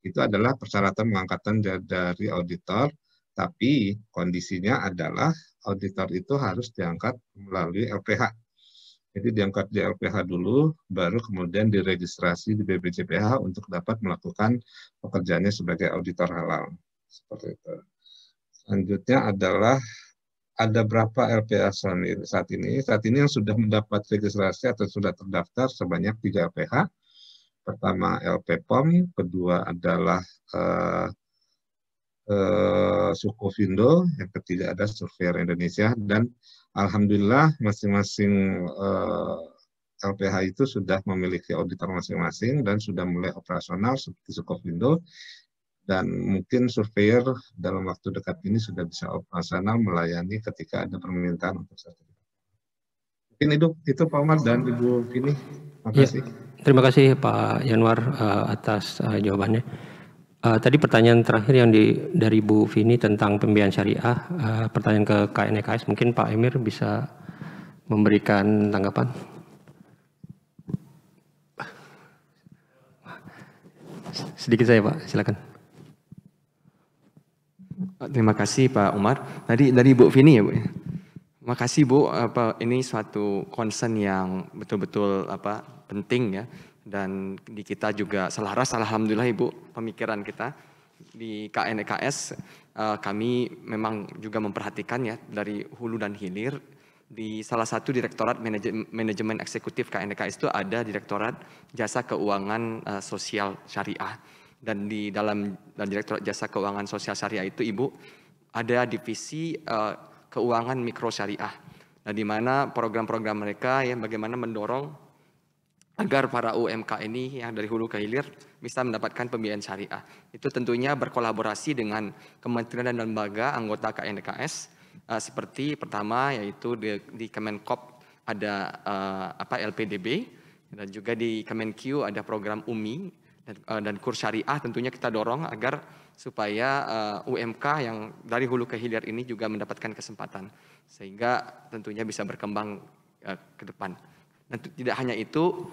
Itu adalah persyaratan pengangkatan dari auditor, tapi kondisinya adalah auditor itu harus diangkat melalui LPH. Jadi diangkat di LPH dulu, baru kemudian diregistrasi di BPJPH untuk dapat melakukan pekerjaannya sebagai auditor halal. Seperti itu. Selanjutnya adalah ada berapa LPH saat ini? Saat ini yang sudah mendapat registrasi atau sudah terdaftar sebanyak 3 LPH. Pertama LPPOM, kedua adalah Sukovindo, yang ketiga ada Surveyor Indonesia, dan alhamdulillah masing-masing LPH itu sudah memiliki auditor masing-masing dan sudah mulai operasional seperti Sukovindo. Dan mungkin surveyor dalam waktu dekat ini sudah bisa operasional melayani ketika ada permintaan untuk sertifikat. Mungkin itu Pak Umar dan Ibu Vini. Terima kasih. Terima kasih Pak Yanwar atas jawabannya. Tadi pertanyaan terakhir yang dari Bu Vini tentang pembiayaan syariah, pertanyaan ke KNEKS, mungkin Pak Emir bisa memberikan tanggapan. Sedikit saya Pak, silakan. Terima kasih Pak Umar. Tadi dari Bu Vini ya Bu. Terima kasih Bu. Ini suatu concern yang betul-betul penting ya. Dan di kita juga selaras, alhamdulillah Ibu, pemikiran kita di KNEKS. Kami memang juga memperhatikan ya dari hulu dan hilir. Di salah satu direktorat manajemen eksekutif KNEKS itu ada direktorat jasa keuangan sosial syariah. Dan di dalam Direktorat Jasa Keuangan Sosial Syariah itu Ibu ada divisi keuangan mikro syariah. Nah, di mana program-program mereka yang bagaimana mendorong agar para UMK ini yang dari hulu ke hilir bisa mendapatkan pembiayaan syariah. Itu tentunya berkolaborasi dengan kementerian dan lembaga anggota KNEKS seperti pertama yaitu di Kemenkop ada LPDB, dan juga di Kemenq ada program UMI dan kurs syariah. Tentunya kita dorong agar supaya UMK yang dari hulu ke hilir ini juga mendapatkan kesempatan sehingga tentunya bisa berkembang ke depan. Dan tidak hanya itu,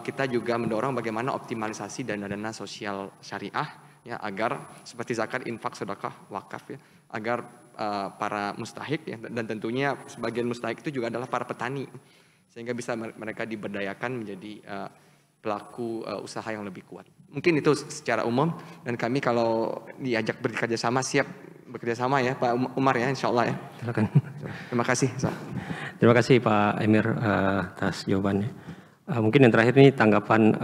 kita juga mendorong bagaimana optimalisasi dana-dana sosial syariah ya, agar seperti zakat, infak, sedekah, wakaf ya, agar para mustahik ya, dan tentunya sebagian mustahik itu juga adalah para petani sehingga bisa mereka diberdayakan menjadi pelaku usaha yang lebih kuat. Mungkin itu secara umum, dan kami kalau diajak bekerja sama siap bekerja sama ya Pak Umar ya, insya Allah ya. Silakan. Terima kasih. Terima kasih Pak Emir atas jawabannya. Mungkin yang terakhir ini tanggapan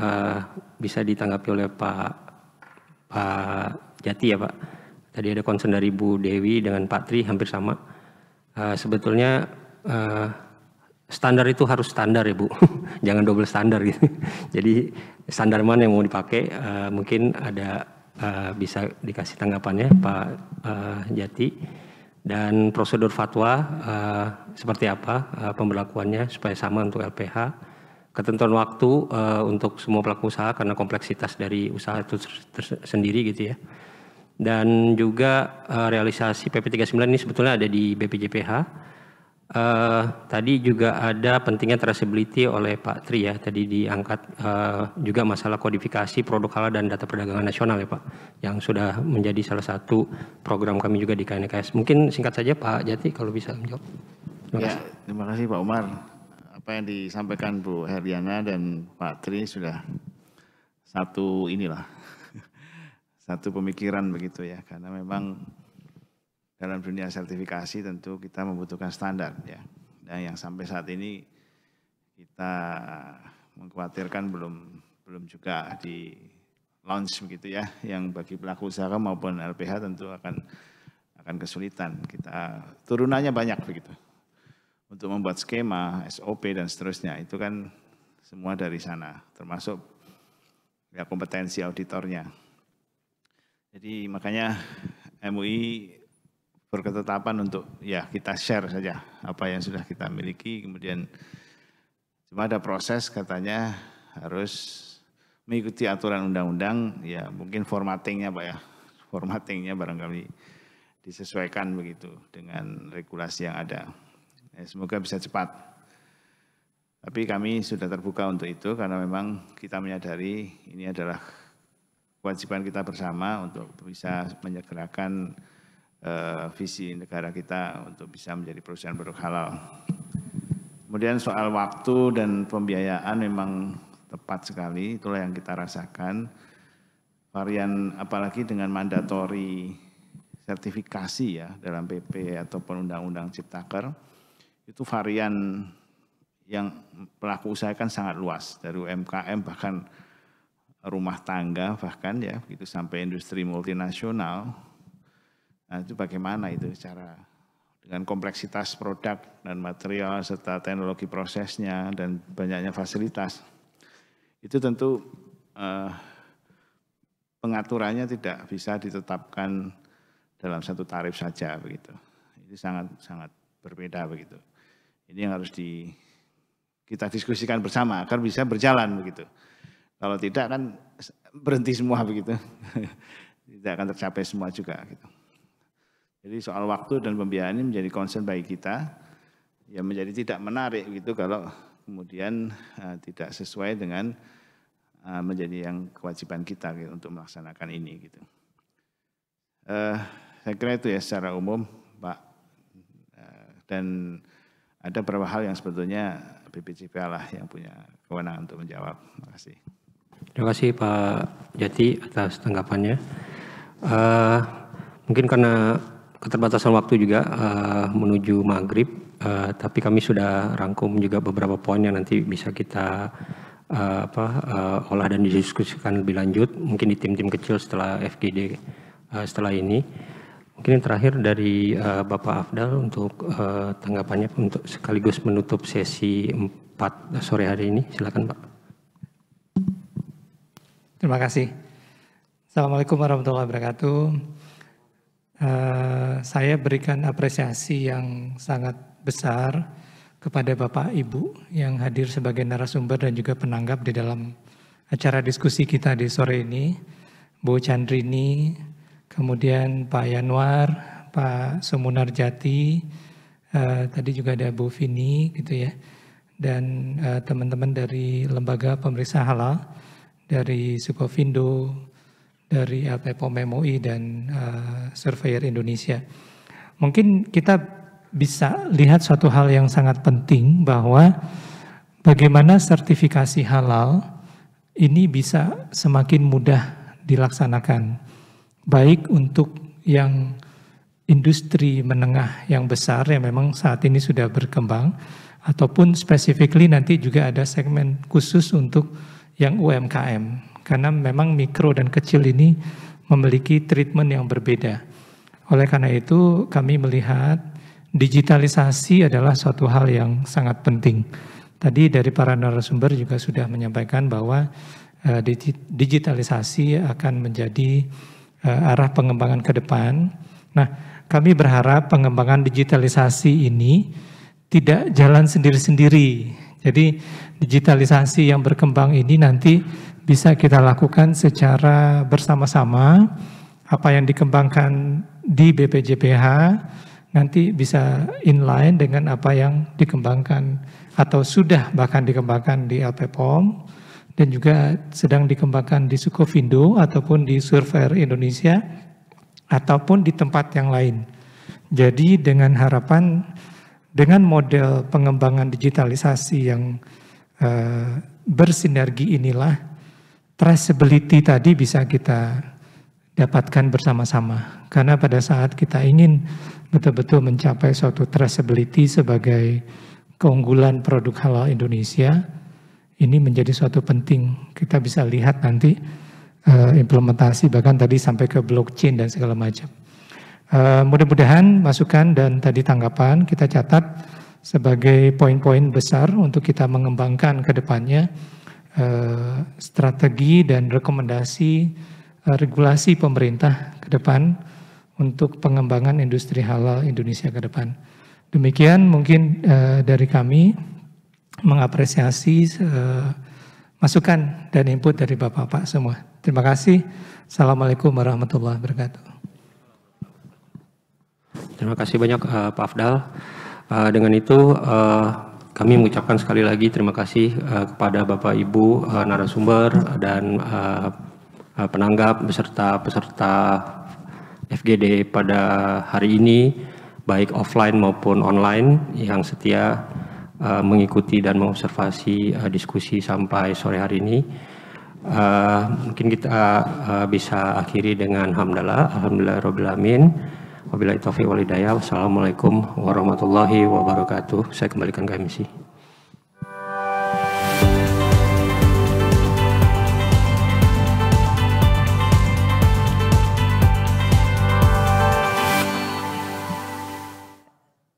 bisa ditanggapi oleh Pak Jati ya Pak. Tadi ada concern dari Bu Dewi dengan Pak Tri hampir sama. Sebetulnya standar itu harus standar ya Bu, jangan double standar gitu. Jadi standar mana yang mau dipakai, mungkin ada bisa dikasih tanggapannya Pak Jati. Dan prosedur fatwa seperti apa pemberlakuannya supaya sama untuk LPH. Ketentuan waktu untuk semua pelaku usaha karena kompleksitas dari usaha itu sendiri gitu ya. Dan juga realisasi PP39 ini sebetulnya ada di BPJPH. Tadi juga ada pentingnya traceability oleh Pak Tri ya, tadi diangkat juga masalah kodifikasi produk halal dan data perdagangan nasional ya Pak, yang sudah menjadi salah satu program kami juga di KNEKS. Mungkin singkat saja Pak Jati kalau bisa menjawab. Terima kasih Pak Umar. Apa yang disampaikan Bu Heriana dan Pak Tri sudah satu pemikiran begitu ya, karena memang dalam dunia sertifikasi tentu kita membutuhkan standar ya. Dan yang sampai saat ini kita mengkhawatirkan belum juga di launch begitu ya. Yang bagi pelaku usaha maupun LPH tentu akan kesulitan. Kita turunannya banyak begitu. Untuk membuat skema, SOP dan seterusnya itu kan semua dari sana, termasuk ya kompetensi auditornya. Jadi makanya MUI berketetapan untuk ya kita share saja apa yang sudah kita miliki, kemudian cuma ada proses katanya harus mengikuti aturan undang-undang, ya mungkin formattingnya Pak ya, formattingnya barangkali disesuaikan begitu dengan regulasi yang ada. Ya, semoga bisa cepat. Tapi kami sudah terbuka untuk itu karena memang kita menyadari ini adalah kewajiban kita bersama untuk bisa menyegerakan visi negara kita untuk bisa menjadi perusahaan produk halal. Kemudian soal waktu dan pembiayaan memang tepat sekali, itulah yang kita rasakan. Varian apalagi dengan mandatori sertifikasi ya dalam PP ataupun Undang-Undang Ciptaker, itu varian yang pelaku usaha kan sangat luas, dari UMKM bahkan rumah tangga bahkan ya, begitu sampai industri multinasional. Nah itu bagaimana itu cara dengan kompleksitas produk dan material serta teknologi prosesnya dan banyaknya fasilitas. Itu tentu pengaturannya tidak bisa ditetapkan dalam satu tarif saja begitu. Itu sangat berbeda begitu. Ini yang harus kita diskusikan bersama agar bisa berjalan begitu. Kalau tidak kan berhenti semua begitu. Tidak akan tercapai semua juga gitu. Jadi soal waktu dan pembiayaan ini menjadi concern bagi kita, ya menjadi tidak menarik gitu kalau kemudian tidak sesuai dengan menjadi yang kewajiban kita gitu, untuk melaksanakan ini gitu. Saya kira itu ya secara umum Pak, dan ada beberapa hal yang sebetulnya BPJPH lah yang punya kewenangan untuk menjawab. Terima kasih. Terima kasih Pak Jati atas tanggapannya. Mungkin karena keterbatasan waktu juga menuju maghrib, tapi kami sudah rangkum juga beberapa poin yang nanti bisa kita olah dan didiskusikan lebih lanjut, mungkin di tim-tim kecil setelah FGD setelah ini. Mungkin yang terakhir dari Bapak Afdal untuk tanggapannya untuk sekaligus menutup sesi 4 sore hari ini. Silakan Pak. Terima kasih. Assalamualaikum warahmatullahi wabarakatuh. Saya berikan apresiasi yang sangat besar kepada Bapak Ibu yang hadir sebagai narasumber dan juga penanggap di dalam acara diskusi kita di sore ini. Bu Chandrini, kemudian Pak Yanwar, Pak Sumunarjati, tadi juga ada Bu Vini gitu ya, dan teman-teman dari Lembaga Pemeriksa Halal, dari Sukovindo, dari LPPOM MUI dan Surveyor Indonesia. Mungkin kita bisa lihat suatu hal yang sangat penting bahwa bagaimana sertifikasi halal ini bisa semakin mudah dilaksanakan. Baik untuk yang industri menengah yang besar yang memang saat ini sudah berkembang, ataupun specifically nanti juga ada segmen khusus untuk yang UMKM. Karena memang mikro dan kecil ini memiliki treatment yang berbeda. Oleh karena itu kami melihat digitalisasi adalah suatu hal yang sangat penting. Tadi dari para narasumber juga sudah menyampaikan bahwa digitalisasi akan menjadi arah pengembangan ke depan. Nah, kami berharap pengembangan digitalisasi ini tidak jalan sendiri-sendiri. Jadi digitalisasi yang berkembang ini nanti bisa kita lakukan secara bersama-sama. Apa yang dikembangkan di BPJPH nanti bisa inline dengan apa yang dikembangkan atau sudah bahkan dikembangkan di LPPOM dan juga sedang dikembangkan di Sukovindo ataupun di Surveyor Indonesia ataupun di tempat yang lain. Jadi dengan harapan dengan model pengembangan digitalisasi yang bersinergi inilah traceability tadi bisa kita dapatkan bersama-sama. Karena pada saat kita ingin betul-betul mencapai suatu traceability sebagai keunggulan produk halal Indonesia, ini menjadi suatu penting. Kita bisa lihat nanti implementasi bahkan tadi sampai ke blockchain dan segala macam. Mudah-mudahan masukan dan tadi tanggapan kita catat sebagai poin-poin besar untuk kita mengembangkan ke depannya strategi dan rekomendasi regulasi pemerintah ke depan untuk pengembangan industri halal Indonesia ke depan. Demikian mungkin dari kami mengapresiasi masukan dan input dari Bapak-Bapak semua. Terima kasih. Assalamualaikum warahmatullahi wabarakatuh. Terima kasih banyak Pak Afdal. Dengan itu kami mengucapkan sekali lagi terima kasih kepada Bapak Ibu narasumber dan penanggap beserta peserta FGD pada hari ini, baik offline maupun online yang setia mengikuti dan mengobservasi diskusi sampai sore hari ini. Mungkin kita bisa akhiri dengan hamdalah, alhamdulillahirabbil alamin. Wabillahi taufiq wal hidayah. Wassalamualaikum warahmatullahi wabarakatuh. Saya kembalikan ke MC.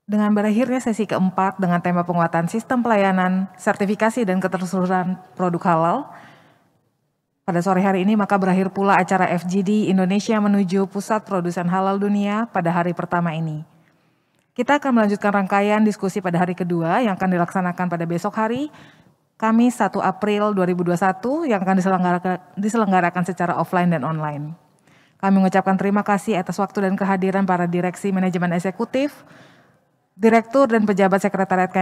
Dengan berakhirnya sesi keempat dengan tema penguatan sistem pelayanan, sertifikasi dan keterseluruhan produk halal, pada sore hari ini maka berakhir pula acara FGD Indonesia menuju Pusat Produsen Halal Dunia pada hari pertama ini. Kita akan melanjutkan rangkaian diskusi pada hari kedua yang akan dilaksanakan pada besok hari, Kamis 1 April 2021 yang akan diselenggarakan secara offline dan online. Kami mengucapkan terima kasih atas waktu dan kehadiran para direksi manajemen eksekutif, Direktur dan pejabat sekretariat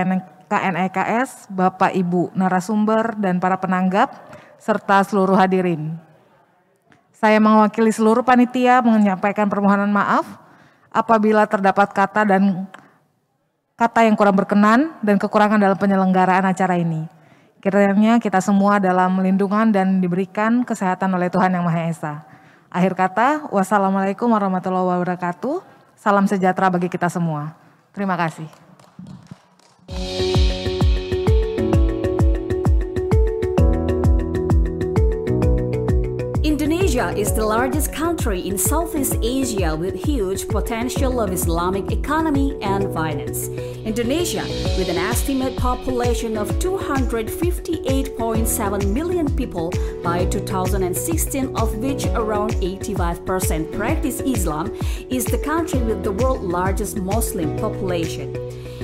KNEKS, Bapak Ibu narasumber dan para penanggap, serta seluruh hadirin. Saya mewakili seluruh panitia menyampaikan permohonan maaf apabila terdapat kata yang kurang berkenan dan kekurangan dalam penyelenggaraan acara ini. Kiranya kita semua dalam lindungan dan diberikan kesehatan oleh Tuhan Yang Maha Esa. Akhir kata, wassalamualaikum warahmatullahi wabarakatuh. Salam sejahtera bagi kita semua. Terima kasih. Indonesia is the largest country in Southeast Asia with huge potential of Islamic economy and finance. Indonesia, with an estimated population of 258.7 million people by 2016, of which around 85% practice Islam, is the country with the world's largest Muslim population.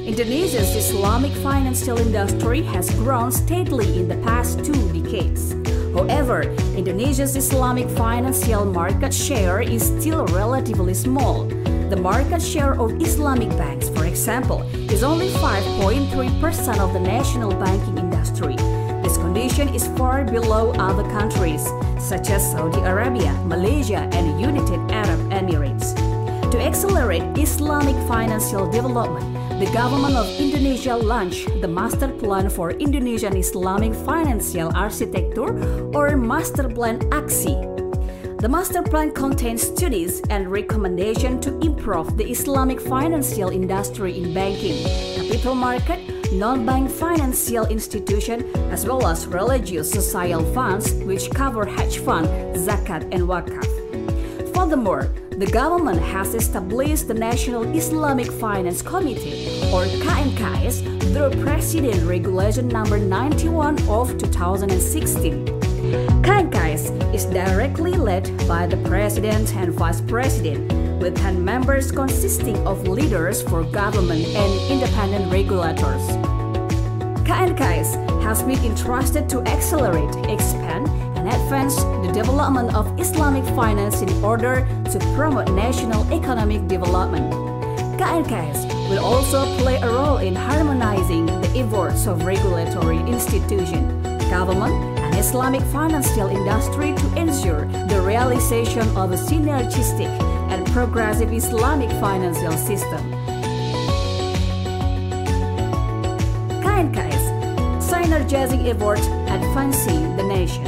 Indonesia's Islamic financial industry has grown steadily in the past 2 decades. However, Indonesia's Islamic financial market share is still relatively small. The market share of Islamic banks, for example, is only 5.3% of the national banking industry. This condition is far below other countries, such as Saudi Arabia, Malaysia, and United Arab Emirates. To accelerate Islamic financial development, the government of Indonesia launched the Master Plan for Indonesian Islamic Financial Architecture, or Master Plan AXI. The Master Plan contains studies and recommendations to improve the Islamic financial industry in banking, capital market, non-bank financial institution, as well as religious social funds, which cover hedge fund, zakat, and wakaf. Furthermore, the government has established the National Islamic Finance Committee, or KNKS, through President Regulation Number 91 of 2016. KNKS is directly led by the President and Vice President, with 10 members consisting of leaders for government and independent regulators. KNKS has been entrusted to accelerate, expand, and advance the development of Islamic finance in order to promote national economic development. KNKS will also play a role in harmonizing the efforts of regulatory institutions, government, and Islamic financial industry to ensure the realization of a synergistic and progressive Islamic financial system. KNKS, synergizing efforts advancing the nation.